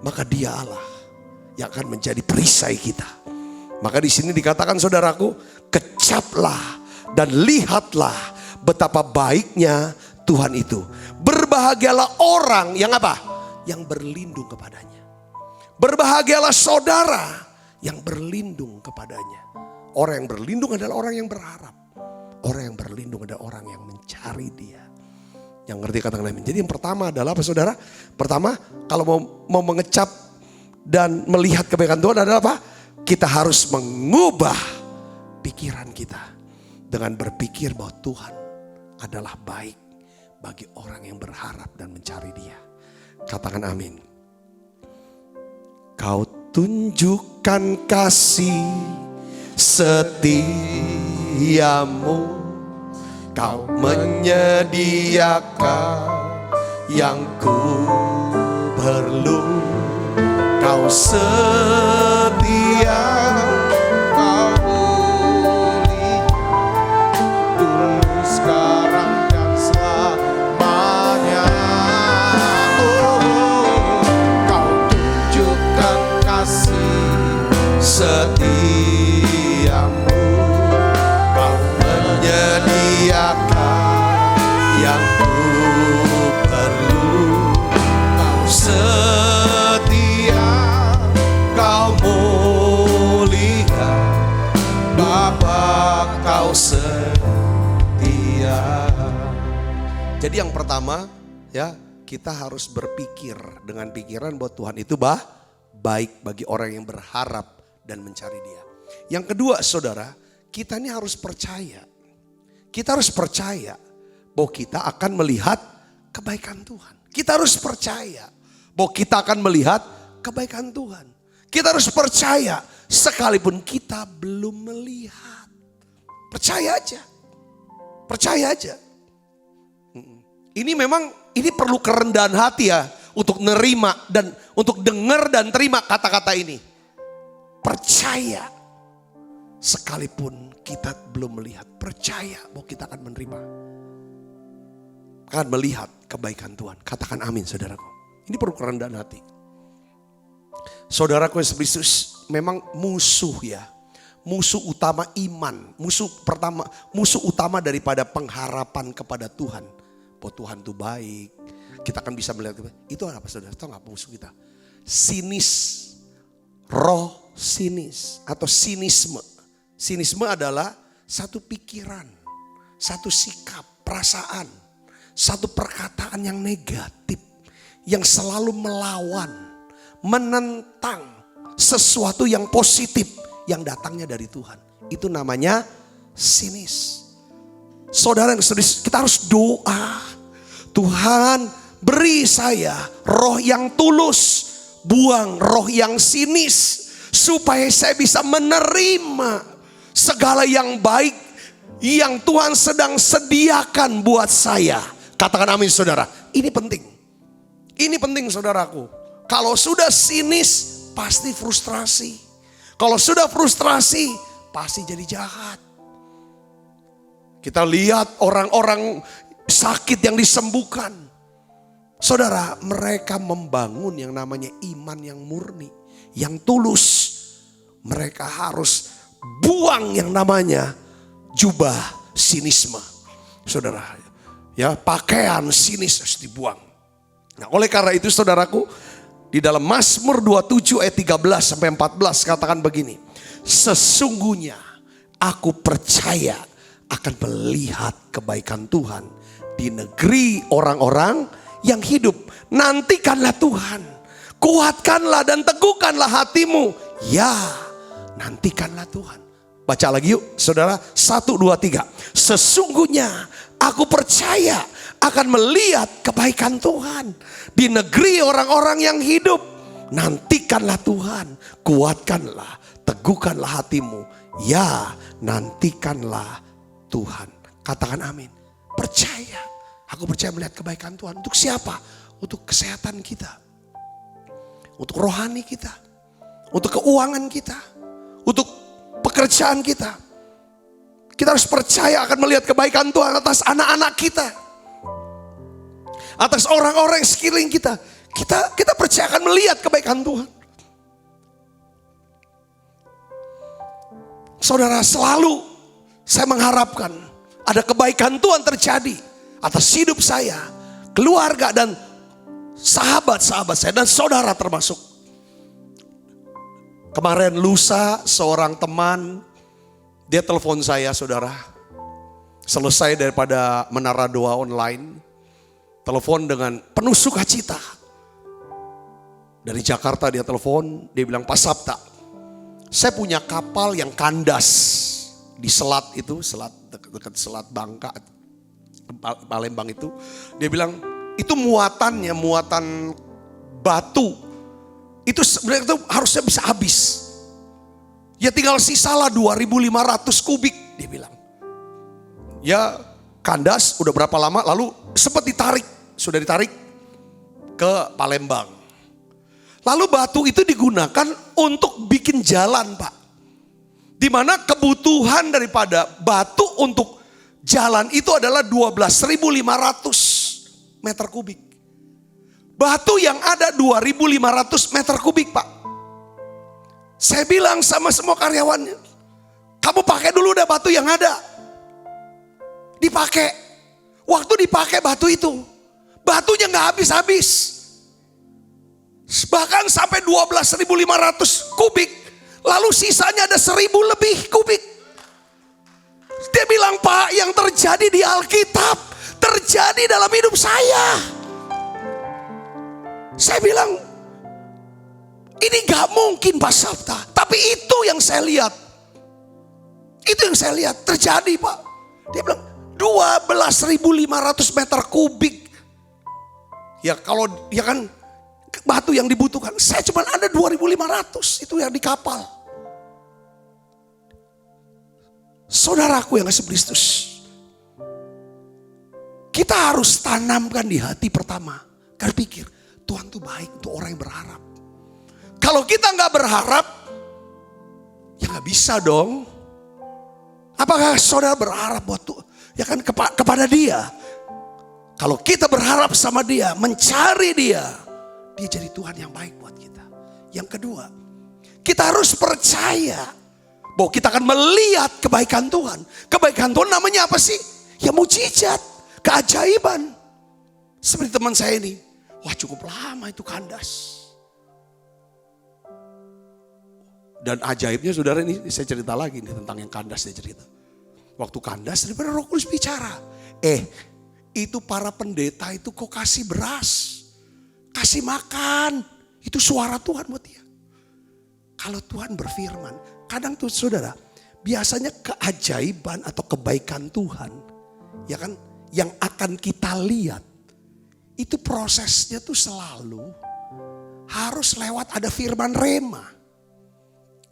maka Dia Allah yang akan menjadi perisai kita. Maka di sini dikatakan saudaraku, kecaplah dan lihatlah betapa baiknya Tuhan itu. Berbahagialah orang yang apa? Yang berlindung kepadanya. Berbahagialah saudara yang berlindung kepadanya. Orang yang berlindung adalah orang yang berharap. Orang yang berlindung adalah orang yang mencari Dia. Yang ngerti katakan amin. Jadi yang pertama adalah apa saudara? Pertama, kalau mau mengecap dan melihat kebaikan Tuhan adalah apa? Kita harus mengubah pikiran kita dengan berpikir bahwa Tuhan adalah baik bagi orang yang berharap dan mencari Dia. Katakan amin. Kau tunjukkan kasih setiamu, Kau menyediakan yang ku perlu. Kau setia, Kau mulia dulu, sekarang dan selamanya. Kau tunjukkan kasih setiamu, Kau menyediakan yang ku perlu. Kau setia, Kau mulia, Bapa, Kau setia. Jadi yang pertama ya, kita harus berpikir dengan pikiran bahwa Tuhan itu baik bagi orang yang berharap dan mencari Dia. Yang kedua saudara, kita ini harus percaya. Kita harus percaya bahwa kita akan melihat kebaikan Tuhan. Kita harus percaya bahwa kita akan melihat kebaikan Tuhan. Kita harus percaya sekalipun kita belum melihat. Percaya aja. Percaya aja. Ini memang perlu kerendahan hati ya untuk nerima dan untuk dengar dan terima kata-kata ini. Percaya sekalipun kita belum melihat. Percaya bahwa kita akan menerima. Akan melihat kebaikan Tuhan. Katakan amin saudaraku. Ini perlu kerendahan hati. Saudaraku Yesus Kristus memang musuh ya. Musuh utama iman. Musuh utama daripada pengharapan kepada Tuhan. Bahwa Tuhan itu baik. Kita akan bisa melihat. Itu apa saudara? Tahu gak musuh kita? Sinis. Roh sinis atau sinisme. Sinisme adalah satu pikiran, satu sikap, perasaan, satu perkataan yang negatif, yang selalu melawan, menentang sesuatu yang positif yang datangnya dari Tuhan. Itu namanya sinis. Saudara yang serius, kita harus doa. Tuhan, beri saya roh yang tulus, buang roh yang sinis, supaya saya bisa menerima segala yang baik yang Tuhan sedang sediakan buat saya. Katakan amin saudara. Ini penting. Ini penting saudaraku. Kalau sudah sinis pasti frustrasi. Kalau sudah frustrasi pasti jadi jahat. Kita lihat orang-orang sakit yang disembuhkan. Saudara, mereka membangun yang namanya iman yang murni, yang tulus. Mereka harus buang yang namanya jubah sinisme. Saudara, ya pakaian sinis harus dibuang. Nah, oleh karena itu saudaraku, di dalam Mazmur 27 ayat 13 sampai 14 katakan begini. Sesungguhnya aku percaya akan melihat kebaikan Tuhan di negeri orang-orang yang hidup. Nantikanlah Tuhan, kuatkanlah dan teguhkanlah hatimu. Ya, nantikanlah Tuhan. Baca lagi yuk saudara, 1, 2, 3. Sesungguhnya aku percaya akan melihat kebaikan Tuhan di negeri orang-orang yang hidup. Nantikanlah Tuhan, kuatkanlah, teguhkanlah hatimu. Ya, nantikanlah Tuhan. Katakan amin. Percaya. Aku percaya melihat kebaikan Tuhan. Untuk siapa? Untuk kesehatan kita. Untuk rohani kita. Untuk keuangan kita. Untuk pekerjaan kita. Kita harus percaya akan melihat kebaikan Tuhan atas anak-anak kita. Atas orang-orang sekeliling kita. Kita percaya akan melihat kebaikan Tuhan. Saudara, selalu saya mengharapkan ada kebaikan Tuhan terjadi atas hidup saya, keluarga dan sahabat-sahabat saya dan saudara termasuk. Kemarin lusa seorang teman, dia telepon saya saudara. Selesai daripada menara doa online, telepon dengan penuh sukacita. Dari Jakarta dia telepon, dia bilang, Pak Sabta, saya punya kapal yang kandas di selat itu, dekat selat Bangka, Palembang itu. Dia bilang, itu muatan batu, itu sebenarnya itu harusnya bisa habis. Ya tinggal sisalah 2.500 kubik, dia bilang. Ya kandas udah berapa lama, lalu sempat sudah ditarik ke Palembang. Lalu batu itu digunakan untuk bikin jalan, Pak. Di mana kebutuhan daripada batu untuk jalan itu adalah 12.500 meter kubik. Batu yang ada 2.500 meter kubik, Pak. Saya bilang sama semua karyawannya, kamu pakai dulu dah batu yang ada. Dipakai. Waktu dipakai batu itu, batunya nggak habis-habis. Bahkan sampai 12.500 kubik. Lalu sisanya ada 1.000 lebih kubik. Dia bilang, Pak, yang terjadi di Alkitab terjadi dalam hidup saya. Saya bilang, ini gak mungkin Pak Sabta. Tapi itu yang saya lihat. Itu yang saya lihat terjadi, Pak. Dia bilang 12.500 meter kubik. Ya kalau ya kan batu yang dibutuhkan. Saya cuma ada 2.500 itu yang di kapal. Saudaraku yang kasih Kristus, kita harus tanamkan di hati pertama. Karena pikir Tuhan tuh baik untuk orang yang berharap. Kalau kita nggak berharap, ya nggak bisa dong. Apakah saudara berharap buat Tuhan? Ya kan kepada Dia. Kalau kita berharap sama Dia, mencari Dia jadi Tuhan yang baik buat kita. Yang kedua, kita harus percaya bahwa kita akan melihat kebaikan Tuhan. Kebaikan Tuhan namanya apa sih? Ya mujizat, keajaiban. Seperti teman saya ini, wah cukup lama itu kandas. Dan ajaibnya saudara, ini saya cerita lagi nih tentang yang kandas, saya cerita. Waktu kandas daripada Roh Kudus bicara. Itu para pendeta itu kok kasih beras. Kasih makan, itu suara Tuhan buat dia. Kalau Tuhan berfirman, kadang tuh saudara, biasanya keajaiban atau kebaikan Tuhan, ya kan, yang akan kita lihat, itu prosesnya tuh selalu harus lewat ada firman rema.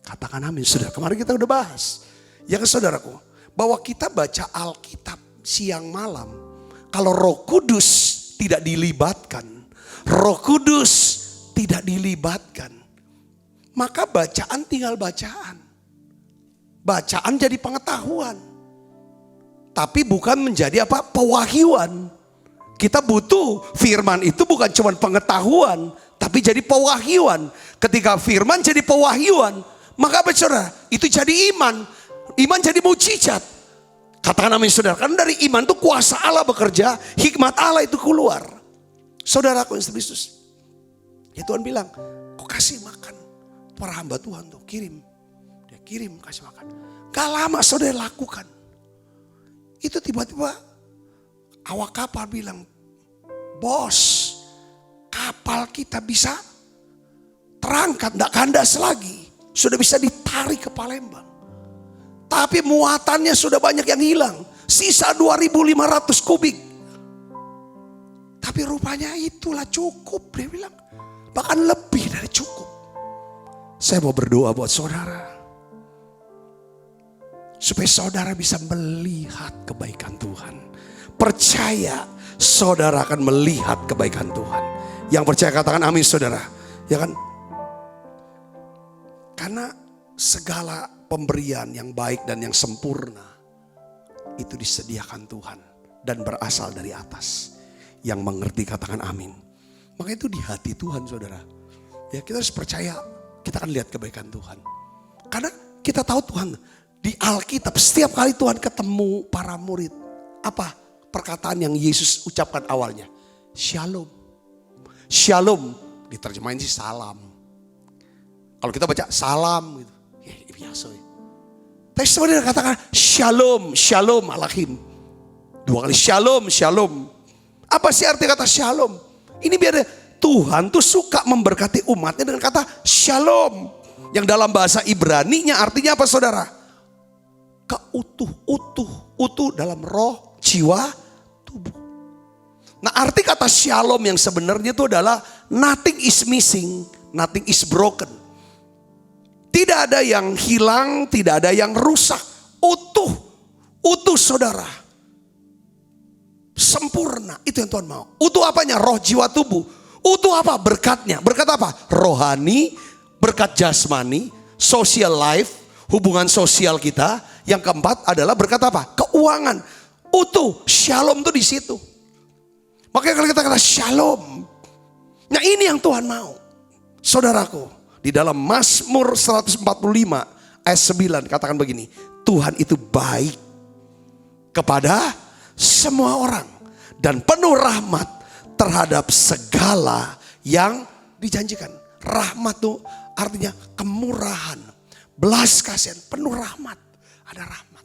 Katakan amin, saudara. Kemarin kita udah bahas, ya kan saudaraku, bahwa kita baca Alkitab siang malam, kalau Roh Kudus tidak dilibatkan, Roh Kudus tidak dilibatkan, maka bacaan tinggal bacaan. Bacaan jadi pengetahuan. Tapi bukan menjadi apa? Pewahyuan. Kita butuh firman itu bukan cuma pengetahuan, tapi jadi pewahyuan. Ketika firman jadi pewahyuan, maka apa saudara? Itu jadi iman. Iman jadi mujizat. Katakan amin saudara. Karena dari iman itu kuasa Allah bekerja, hikmat Allah itu keluar. Saudaraku yang Kristus, ya Tuhan bilang, kok kasih makan para hamba Tuhan tuh, kirim. Dia kirim kasih makan. Gak lama saudara lakukan. Itu tiba-tiba awak kapal bilang, bos, kapal kita bisa terangkat, gak kandas lagi. Sudah bisa ditarik ke Palembang. Tapi muatannya sudah banyak yang hilang. Sisa 2.500 kubik. Tapi rupanya itulah cukup, dia bilang. Bahkan lebih dari cukup. Saya mau berdoa buat saudara. Supaya saudara bisa melihat kebaikan Tuhan. Percaya saudara akan melihat kebaikan Tuhan. Yang percaya katakan amin saudara. Ya kan? Karena segala pemberian yang baik dan yang sempurna itu disediakan Tuhan. Dan berasal dari atas. Yang mengerti katakan amin. Maka itu di hati Tuhan saudara. Ya kita harus percaya, kita akan lihat kebaikan Tuhan. Karena kita tahu Tuhan di Alkitab setiap kali Tuhan ketemu para murid, apa perkataan yang Yesus ucapkan awalnya? Shalom. Shalom diterjemahin sih salam. Kalau kita baca salam gitu, ya biasa ya. Tapi sebenarnya katakan shalom, shalom alaikum. 2 kali shalom, shalom. Apa sih arti kata shalom? Ini biar Tuhan tuh suka memberkati umatnya dengan kata shalom. Yang dalam bahasa Ibrani-nya artinya apa saudara? Utuh dalam roh, jiwa, tubuh. Nah arti kata shalom yang sebenarnya itu adalah nothing is missing, nothing is broken. Tidak ada yang hilang, tidak ada yang rusak. Utuh saudara. Sempurna, itu yang Tuhan mau. Utuh apanya? Roh, jiwa, tubuh. Utuh apa? Berkatnya. Berkat apa? Rohani, berkat jasmani, social life, hubungan sosial kita. Yang keempat adalah berkat apa? Keuangan. Utuh, shalom tuh di situ. Makanya kalau kita kata shalom. Nah ini yang Tuhan mau. Saudaraku, di dalam Mazmur 145 ayat 9 katakan begini. Tuhan itu baik kepada semua orang. Dan penuh rahmat terhadap segala yang dijanjikan. Rahmat tuh artinya kemurahan, belas kasihan, penuh rahmat. Ada rahmat.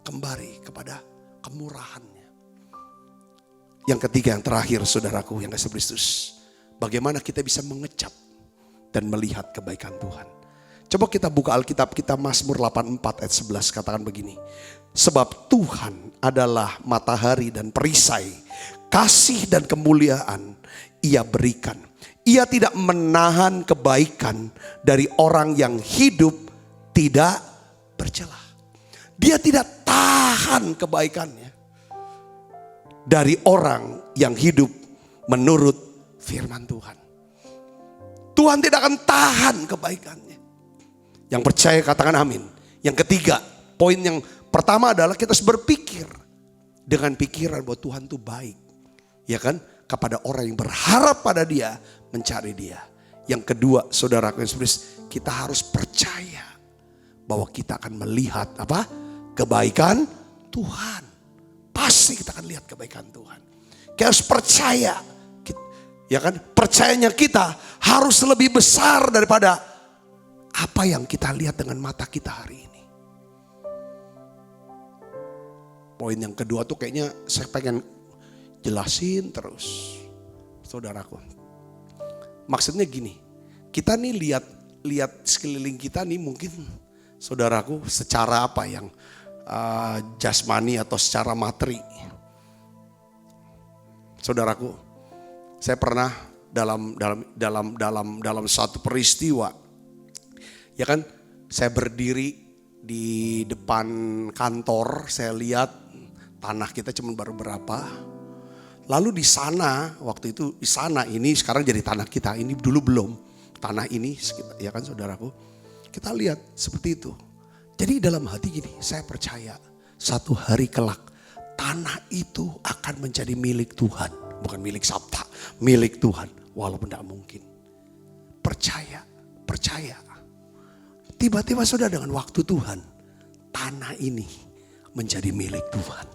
Kembali kepada kemurahannya. Yang ketiga, yang terakhir saudaraku yang kasih Kristus. Bagaimana kita bisa mengecap dan melihat kebaikan Tuhan. Coba kita buka Alkitab kita Mazmur 84 ayat 11 katakan begini. Sebab Tuhan adalah matahari dan perisai, kasih dan kemuliaan Ia berikan. Ia tidak menahan kebaikan dari orang yang hidup tidak bercelah. Dia tidak tahan kebaikannya dari orang yang hidup menurut firman Tuhan. Tuhan tidak akan tahan kebaikannya. Yang percaya katakan amin. Yang ketiga, poin yang pertama adalah kita harus berpikir dengan pikiran bahwa Tuhan itu baik. Ya kan? Kepada orang yang berharap pada Dia, mencari Dia. Yang kedua, saudaraku yang sempurna, kita harus percaya bahwa kita akan melihat apa? Kebaikan Tuhan. Pasti kita akan lihat kebaikan Tuhan. Kita harus percaya. Ya kan? Percayanya kita harus lebih besar daripada apa yang kita lihat dengan mata kita hari ini. Poin yang kedua tuh kayaknya saya pengen jelasin terus. Saudaraku. Maksudnya gini. Kita nih lihat sekeliling kita nih mungkin saudaraku secara apa yang jasmani atau secara materi. Saudaraku, saya pernah dalam satu peristiwa, ya kan, saya berdiri di depan kantor, saya lihat tanah kita cuma baru berapa. Lalu di sana, waktu itu di sana ini sekarang jadi tanah kita, ini dulu belum tanah ini, ya kan saudaraku. Kita lihat seperti itu. Jadi dalam hati gini, saya percaya satu hari kelak tanah itu akan menjadi milik Tuhan. Bukan milik Sabta, milik Tuhan. Walaupun tidak mungkin. Percaya. Tiba-tiba sudah dengan waktu Tuhan, tanah ini menjadi milik Tuhan.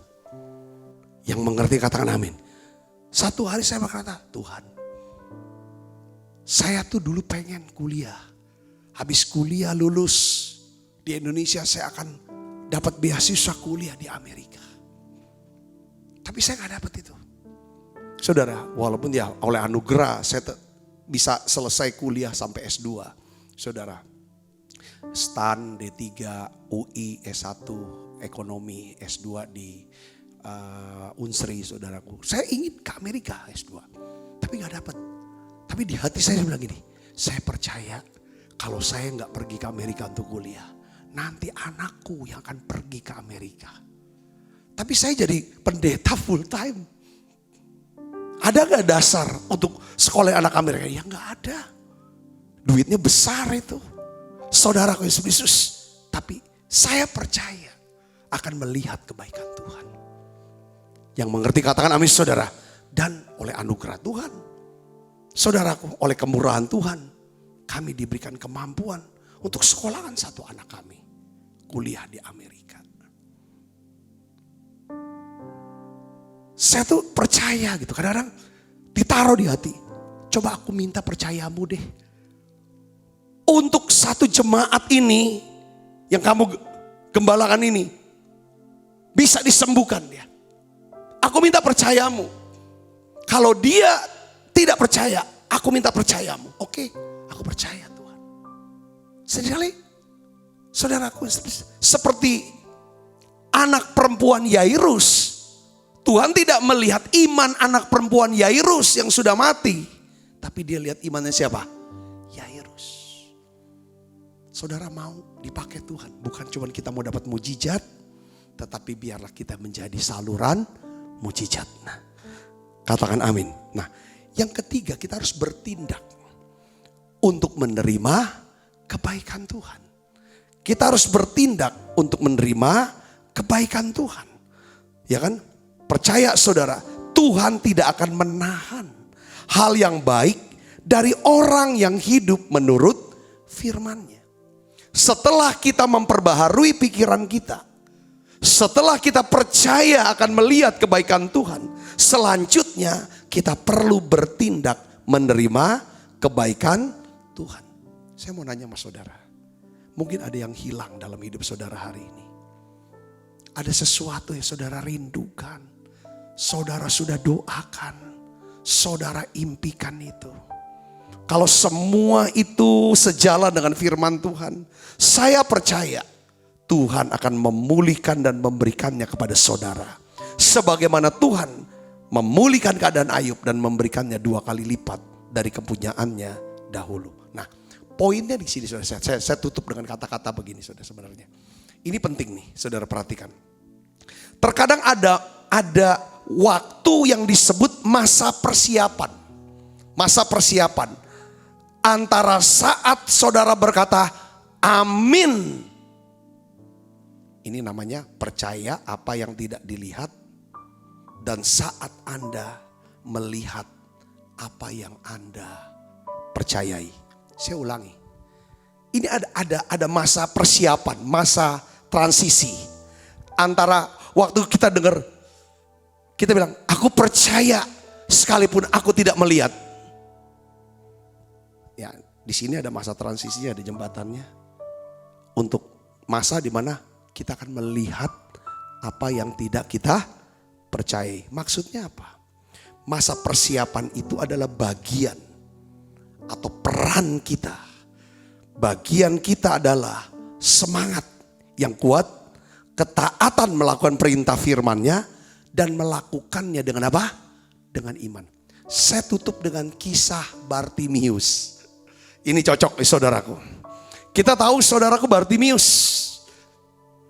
Yang mengerti katakan amin. Satu hari saya berkata, Tuhan, saya tuh dulu pengen kuliah. Habis kuliah lulus di Indonesia, saya akan dapat beasiswa kuliah di Amerika. Tapi saya gak dapat itu. Saudara, walaupun ya oleh anugerah saya bisa selesai kuliah sampai S2. Saudara, STAN, D3, UI, S1, Ekonomi, S2 di Unsri, saudaraku. Saya ingin ke Amerika S2, tapi gak dapat. Tapi di hati saya bilang gini, saya percaya kalau saya gak pergi ke Amerika untuk kuliah, nanti anakku yang akan pergi ke Amerika. Tapi saya jadi pendeta full time. Ada gak dasar untuk sekolah anak Amerika? Ya gak ada. Duitnya besar itu. Saudaraku Yesus Kristus. Tapi saya percaya akan melihat kebaikan Tuhan. Yang mengerti katakan amin saudara. Dan oleh anugerah Tuhan. Saudaraku, oleh kemurahan Tuhan. Kami diberikan kemampuan untuk sekolahan satu anak kami. Kuliah di Amerika. Saya tuh percaya gitu. Kadang-kadang ditaruh di hati. Coba aku minta percayamu deh. untuk satu jemaat ini yang kamu gembalakan ini bisa disembuhkan dia. Aku minta percayamu. Kalau dia tidak percaya, aku minta percayamu. Oke, aku percaya Tuhan. Sekali, saudaraku, seperti anak perempuan Yairus. Tuhan tidak melihat iman anak perempuan Yairus yang sudah mati. Tapi dia lihat imannya siapa? Yairus. Saudara mau dipakai Tuhan. Bukan cuma kita mau dapat mujizat. Tetapi biarlah kita menjadi saluran mujizat. Nah, katakan amin. Nah, yang ketiga kita harus bertindak. Untuk menerima kebaikan Tuhan. Kita harus bertindak untuk menerima kebaikan Tuhan. Ya kan? Percaya saudara, Tuhan tidak akan menahan hal yang baik dari orang yang hidup menurut firman-Nya. Setelah kita memperbaharui pikiran kita, setelah kita percaya akan melihat kebaikan Tuhan, selanjutnya kita perlu bertindak menerima kebaikan Tuhan. Saya mau nanya sama saudara, mungkin ada yang hilang dalam hidup saudara hari ini. Ada sesuatu yang saudara rindukan. Saudara sudah doakan, saudara impikan itu. Kalau semua itu sejalan dengan firman Tuhan, saya percaya Tuhan akan memulihkan dan memberikannya kepada saudara. Sebagaimana Tuhan memulihkan keadaan Ayub dan memberikannya 2 kali lipat dari kepunyaannya dahulu. Nah, poinnya di sini saudara, saya tutup dengan kata-kata begini saudara sebenarnya. Ini penting nih, saudara perhatikan. Terkadang ada waktu yang disebut masa persiapan. Masa persiapan. Antara saat saudara berkata amin. Ini namanya percaya apa yang tidak dilihat. Dan saat Anda melihat apa yang Anda percayai. Saya ulangi. Ini ada masa persiapan, masa transisi. Antara waktu kita dengar, kita bilang, aku percaya sekalipun aku tidak melihat. Ya, di sini ada masa transisinya, ada jembatannya. Untuk masa di mana kita akan melihat apa yang tidak kita percayai. Maksudnya apa? Masa persiapan itu adalah bagian atau peran kita. Bagian kita adalah semangat yang kuat, ketaatan melakukan perintah firman-Nya, dan melakukannya dengan apa? Dengan iman. Saya tutup dengan kisah Bartimius. Ini cocok saudaraku. Kita tahu saudaraku Bartimius.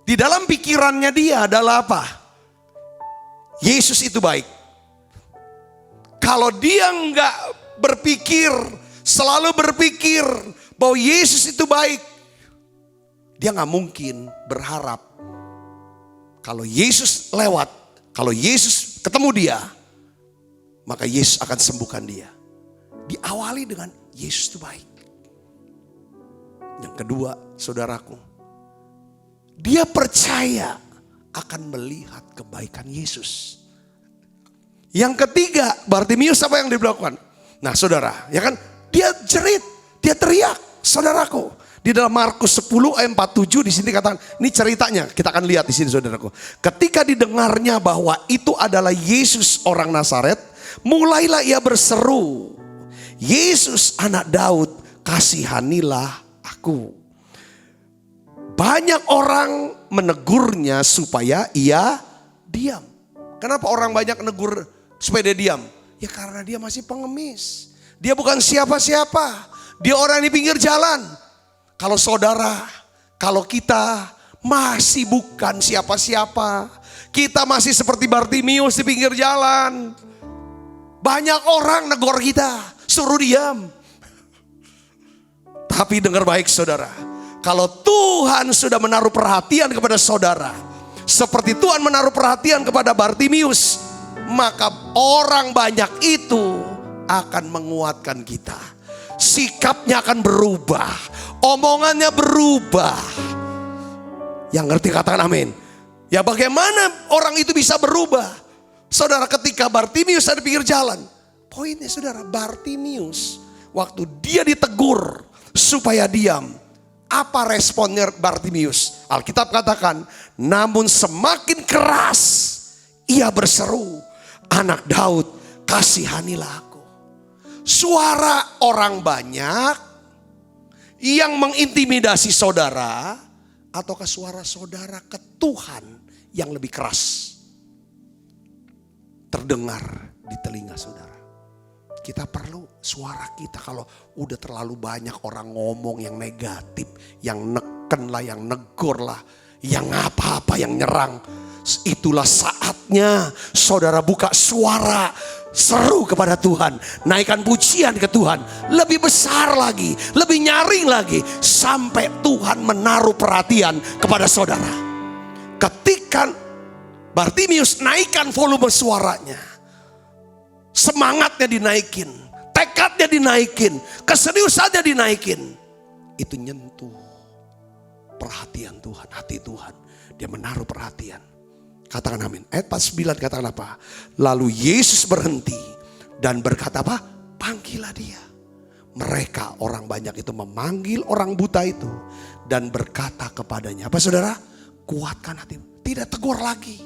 Di dalam pikirannya dia adalah apa? Yesus itu baik. Kalau dia enggak berpikir, selalu berpikir bahwa Yesus itu baik, dia enggak mungkin berharap kalau Yesus lewat, kalau Yesus ketemu dia, maka Yesus akan sembuhkan dia. Diawali dengan Yesus itu baik. Yang kedua, saudaraku, dia percaya akan melihat kebaikan Yesus. Yang ketiga, Bartimius apa yang dilakukan? Nah saudara, ya kan? Dia jerit, dia teriak, saudaraku. Di dalam Markus 10 ayat 47 di sini katakan, ini ceritanya kita akan lihat di sini saudaraku. Ketika didengarnya bahwa itu adalah Yesus orang Nazaret, mulailah ia berseru, Yesus anak Daud, kasihanilah aku. Banyak orang menegurnya supaya ia diam. Kenapa orang banyak menegur supaya dia diam? Ya karena dia masih pengemis. Dia bukan siapa-siapa. Dia orang di pinggir jalan. Kalau saudara, kalau kita masih bukan siapa-siapa. Kita masih seperti Bartimius di pinggir jalan. Banyak orang negor kita, suruh diam. Tapi dengar baik saudara. Kalau Tuhan sudah menaruh perhatian kepada saudara, seperti Tuhan menaruh perhatian kepada Bartimius, maka orang banyak itu akan menguatkan kita. Sikapnya akan berubah, omongannya berubah. Yang ngerti katakan amin. Ya bagaimana orang itu bisa berubah? Saudara, ketika Bartimius ada di pinggir jalan, poinnya saudara, Bartimius waktu dia ditegur supaya diam. Apa responnya Bartimius? Alkitab katakan, namun semakin keras ia berseru, Anak Daud, kasihanilah aku. Suara orang banyak yang mengintimidasi saudara, ataukah suara saudara ke Tuhan yang lebih keras terdengar di telinga saudara? Kita perlu suara kita kalau udah terlalu banyak orang ngomong yang negatif, yang neken lah, yang negor lah, yang apa-apa, yang nyerang. Itulah saatnya saudara buka suara, seru kepada Tuhan, naikkan pujian ke Tuhan, lebih besar lagi, lebih nyaring lagi, sampai Tuhan menaruh perhatian kepada saudara. Ketika Bartimius naikkan volume suaranya, semangatnya dinaikin, tekadnya dinaikin, keseriusannya dinaikin, itu nyentuh perhatian Tuhan, hati Tuhan. Dia menaruh perhatian. Katakan amin. Ayat 49 katakan apa? Lalu Yesus berhenti dan berkata apa? Panggillah dia. Mereka orang banyak itu memanggil orang buta itu dan berkata kepadanya, apa saudara? Kuatkan hatimu. Tidak tegur lagi,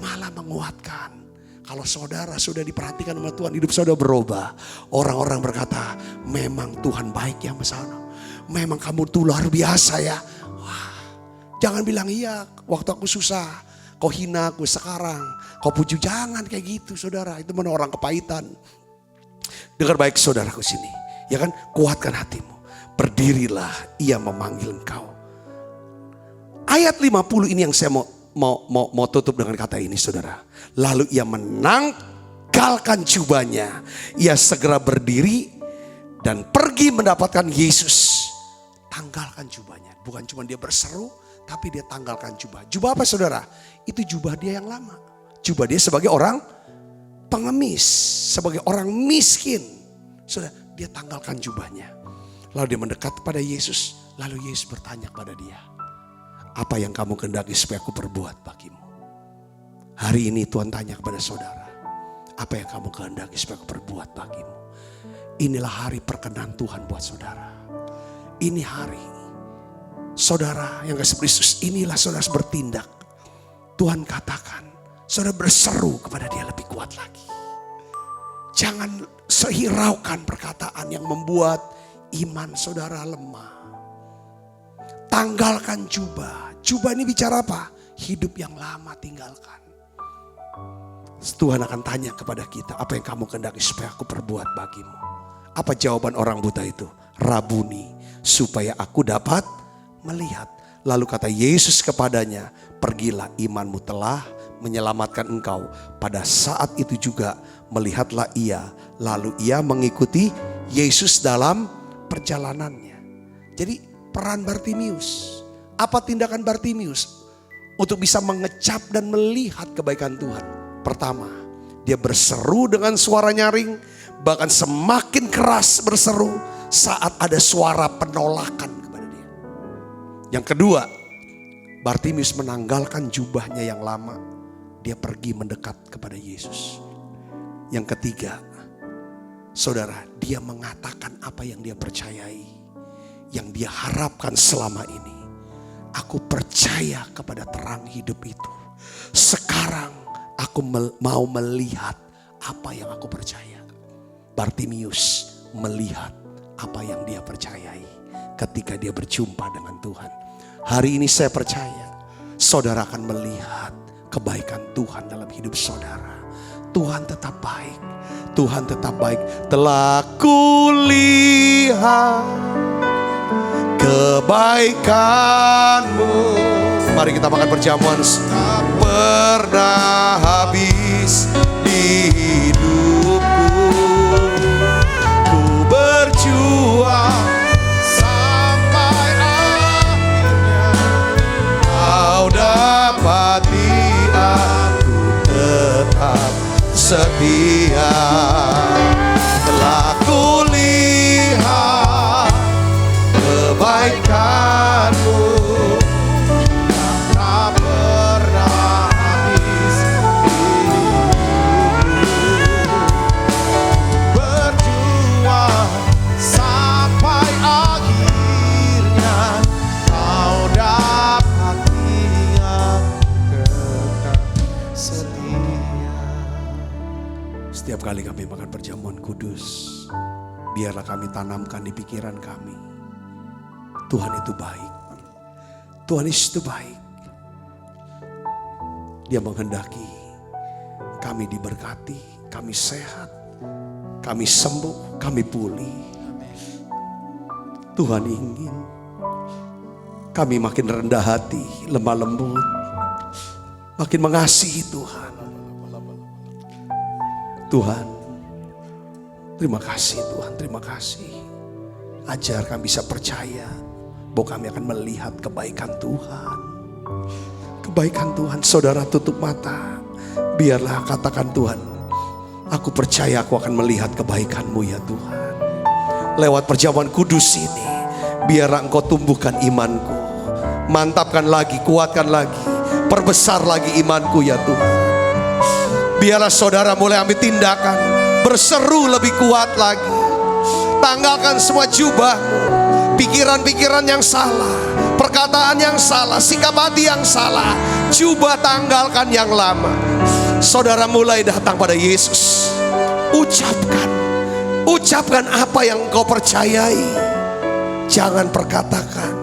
malah menguatkan. Kalau saudara sudah diperhatikan sama Tuhan, hidup saudara berubah. Orang-orang berkata, memang Tuhan baik ya Mas Ano. Memang kamu tuh luar biasa ya. Wah, jangan bilang iya waktu aku susah. Kau hina aku sekarang, kau puji, jangan kayak gitu saudara. Itu mana orang kepahitan. Dengar baik saudaraku sini, ya kan? Kuatkan hatimu. Berdirilah, ia memanggil engkau. Ayat 50 ini yang saya mau tutup dengan kata ini saudara. Lalu ia menanggalkan jubahnya. Ia segera berdiri dan pergi mendapatkan Yesus. Tanggalkan jubahnya. Bukan cuma dia berseru, tapi dia tanggalkan jubah. Jubah apa saudara? Itu jubah dia yang lama. Jubah dia sebagai orang pengemis, sebagai orang miskin. Saudara, dia tanggalkan jubahnya. Lalu dia mendekat kepada Yesus. Lalu Yesus bertanya kepada dia, apa yang kamu kehendaki supaya aku perbuat bagimu? Hari ini Tuhan tanya kepada saudara, apa yang kamu kehendaki supaya aku perbuat bagimu? Inilah hari perkenan Tuhan buat saudara. Ini hari saudara yang kasih Kristus, inilah saudara bertindak. Tuhan katakan, saudara berseru kepada dia lebih kuat lagi. Jangan sehiraukan perkataan yang membuat iman saudara lemah. Tanggalkan jubah. Jubah ini bicara apa? Hidup yang lama tinggalkan. Tuhan akan tanya kepada kita, apa yang kamu kehendaki supaya aku perbuat bagimu? Apa jawaban orang buta itu? Rabuni, supaya aku dapat melihat. Lalu kata Yesus kepadanya, pergilah, imanmu telah menyelamatkan engkau. Pada saat itu juga melihatlah ia. Lalu ia mengikuti Yesus dalam perjalanannya. Jadi peran Bartimius. Apa tindakan Bartimius untuk bisa mengecap dan melihat kebaikan Tuhan? Pertama, dia berseru dengan suara nyaring. Bahkan semakin keras berseru saat ada suara penolakan. Yang kedua, Bartimius menanggalkan jubahnya yang lama. Dia pergi mendekat kepada Yesus. Yang ketiga, saudara, dia mengatakan apa yang dia percayai. Yang dia harapkan selama ini. Aku percaya kepada terang hidup itu. Sekarang aku mau melihat apa yang aku percaya. Bartimius melihat apa yang dia percayai ketika dia berjumpa dengan Tuhan. Hari ini saya percaya saudara akan melihat kebaikan Tuhan dalam hidup saudara. Tuhan tetap baik. Tuhan tetap baik. Telah kulihat kebaikan-Mu. Mari kita makan perjamuan. Tak pernah habis di hidupku. Ku berjuang dapati aku tetap setia. Telah kulihat kebaikan-Mu yang tak pernah habis hidupku. Berjuang sampai akhir. kali kami makan perjamuan kudus, biarlah kami tanamkan di pikiran kami, Tuhan itu baik. Tuhan Yesus itu baik. Dia menghendaki kami diberkati, kami sehat, kami sembuh, kami pulih. Tuhan ingin kami makin rendah hati, lemah lembut, makin mengasihi Tuhan. Tuhan, terima kasih Tuhan, terima kasih. Ajar kami bisa percaya bahwa kami akan melihat kebaikan Tuhan. Kebaikan Tuhan. Saudara tutup mata, biarlah katakan, Tuhan, aku percaya aku akan melihat kebaikan-Mu ya Tuhan. Lewat perjamuan kudus ini, biarlah Engkau tumbuhkan imanku, mantapkan lagi, kuatkan lagi, perbesar lagi imanku ya Tuhan. Biarlah saudara mulai ambil tindakan, berseru lebih kuat lagi. Tanggalkan semua jubahmu, pikiran-pikiran yang salah, perkataan yang salah, sikap hati yang salah. Jubah tanggalkan yang lama. Saudara mulai datang pada Yesus. Ucapkan apa yang engkau percayai. Jangan perkatakan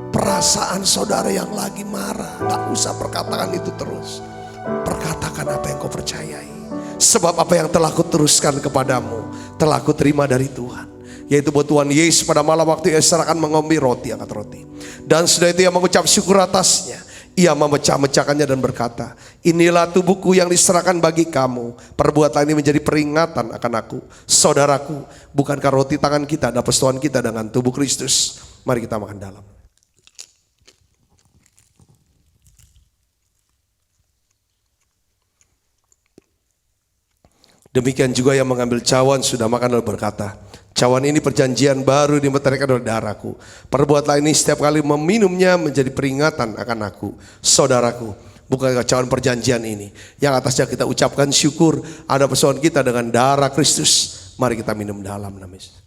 perasaan saudara yang lagi marah. Tak usah perkatakan itu terus. Perkatakan apa yang kau percayai. Sebab apa yang telah kuteruskan kepadamu telah kuterima dari Tuhan, yaitu buat Tuhan Yesus pada malam waktu ia serahkan mengambil roti, angkat roti. Dan sudah itu ia mengucap syukur atasnya. Ia memecah-mecahkannya dan berkata, inilah tubuhku yang diserahkan bagi kamu. Perbuatlah ini menjadi peringatan akan aku. Saudaraku, bukankah roti tangan kita adalah persekutuan kita dengan tubuh Kristus? Mari kita makan dalam. Demikian juga yang mengambil cawan sudah makan lalu berkata, cawan ini perjanjian baru dimeteraikan oleh darahku. Perbuatlah ini setiap kali meminumnya menjadi peringatan akan aku. Saudaraku, bukankah cawan perjanjian ini yang atasnya kita ucapkan syukur ada persekutuan kita dengan darah Kristus. Mari kita minum dalam nama Yesus.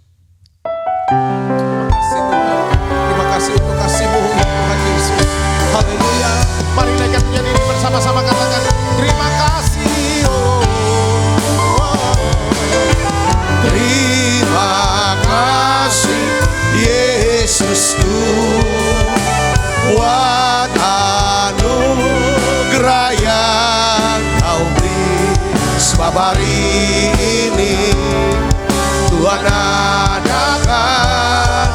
Terima kasih Tuhan. Terima kasih untuk kasih-Mu Tuhan Yesus. Haleluya. Mari naikkan nyanyi ini bersama-sama, katakan terima kasih. Terima kasih Yesusku buat anugerah yang Kau beri. Sebab hari ini Tuhan adakan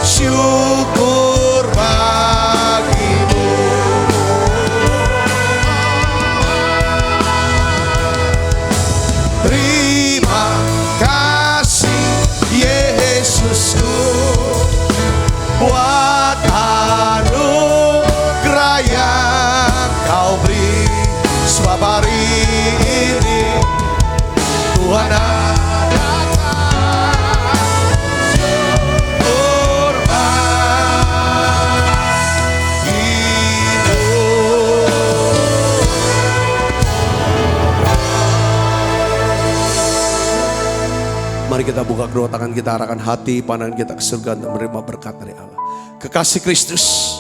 syukur bagi-Mu. Terima kasih Yesusku buat anugerah yang Kau beri. Sebab hari ini Tuhan adakan syukur bagi-Mu. Mari kita buka kedua tangan kita, arahkan hati, pandangan kita ke surga untuk menerima berkat dari Allah. Kekasih Kristus,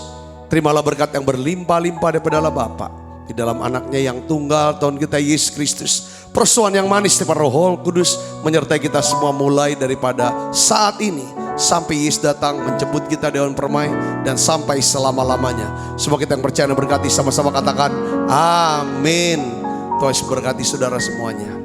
terimalah berkat yang berlimpah-limpah daripada Allah Bapa di dalam anaknya yang tunggal Tuhan kita Yesus Kristus. Persoalan yang manis daripada Roh Kudus menyertai kita semua mulai daripada saat ini sampai Yesus datang menjemput kita di dewan permai dan sampai selama-lamanya. Semua kita yang percaya dan berkati sama-sama katakan amin. Tuhan Yesus berkati saudara semuanya.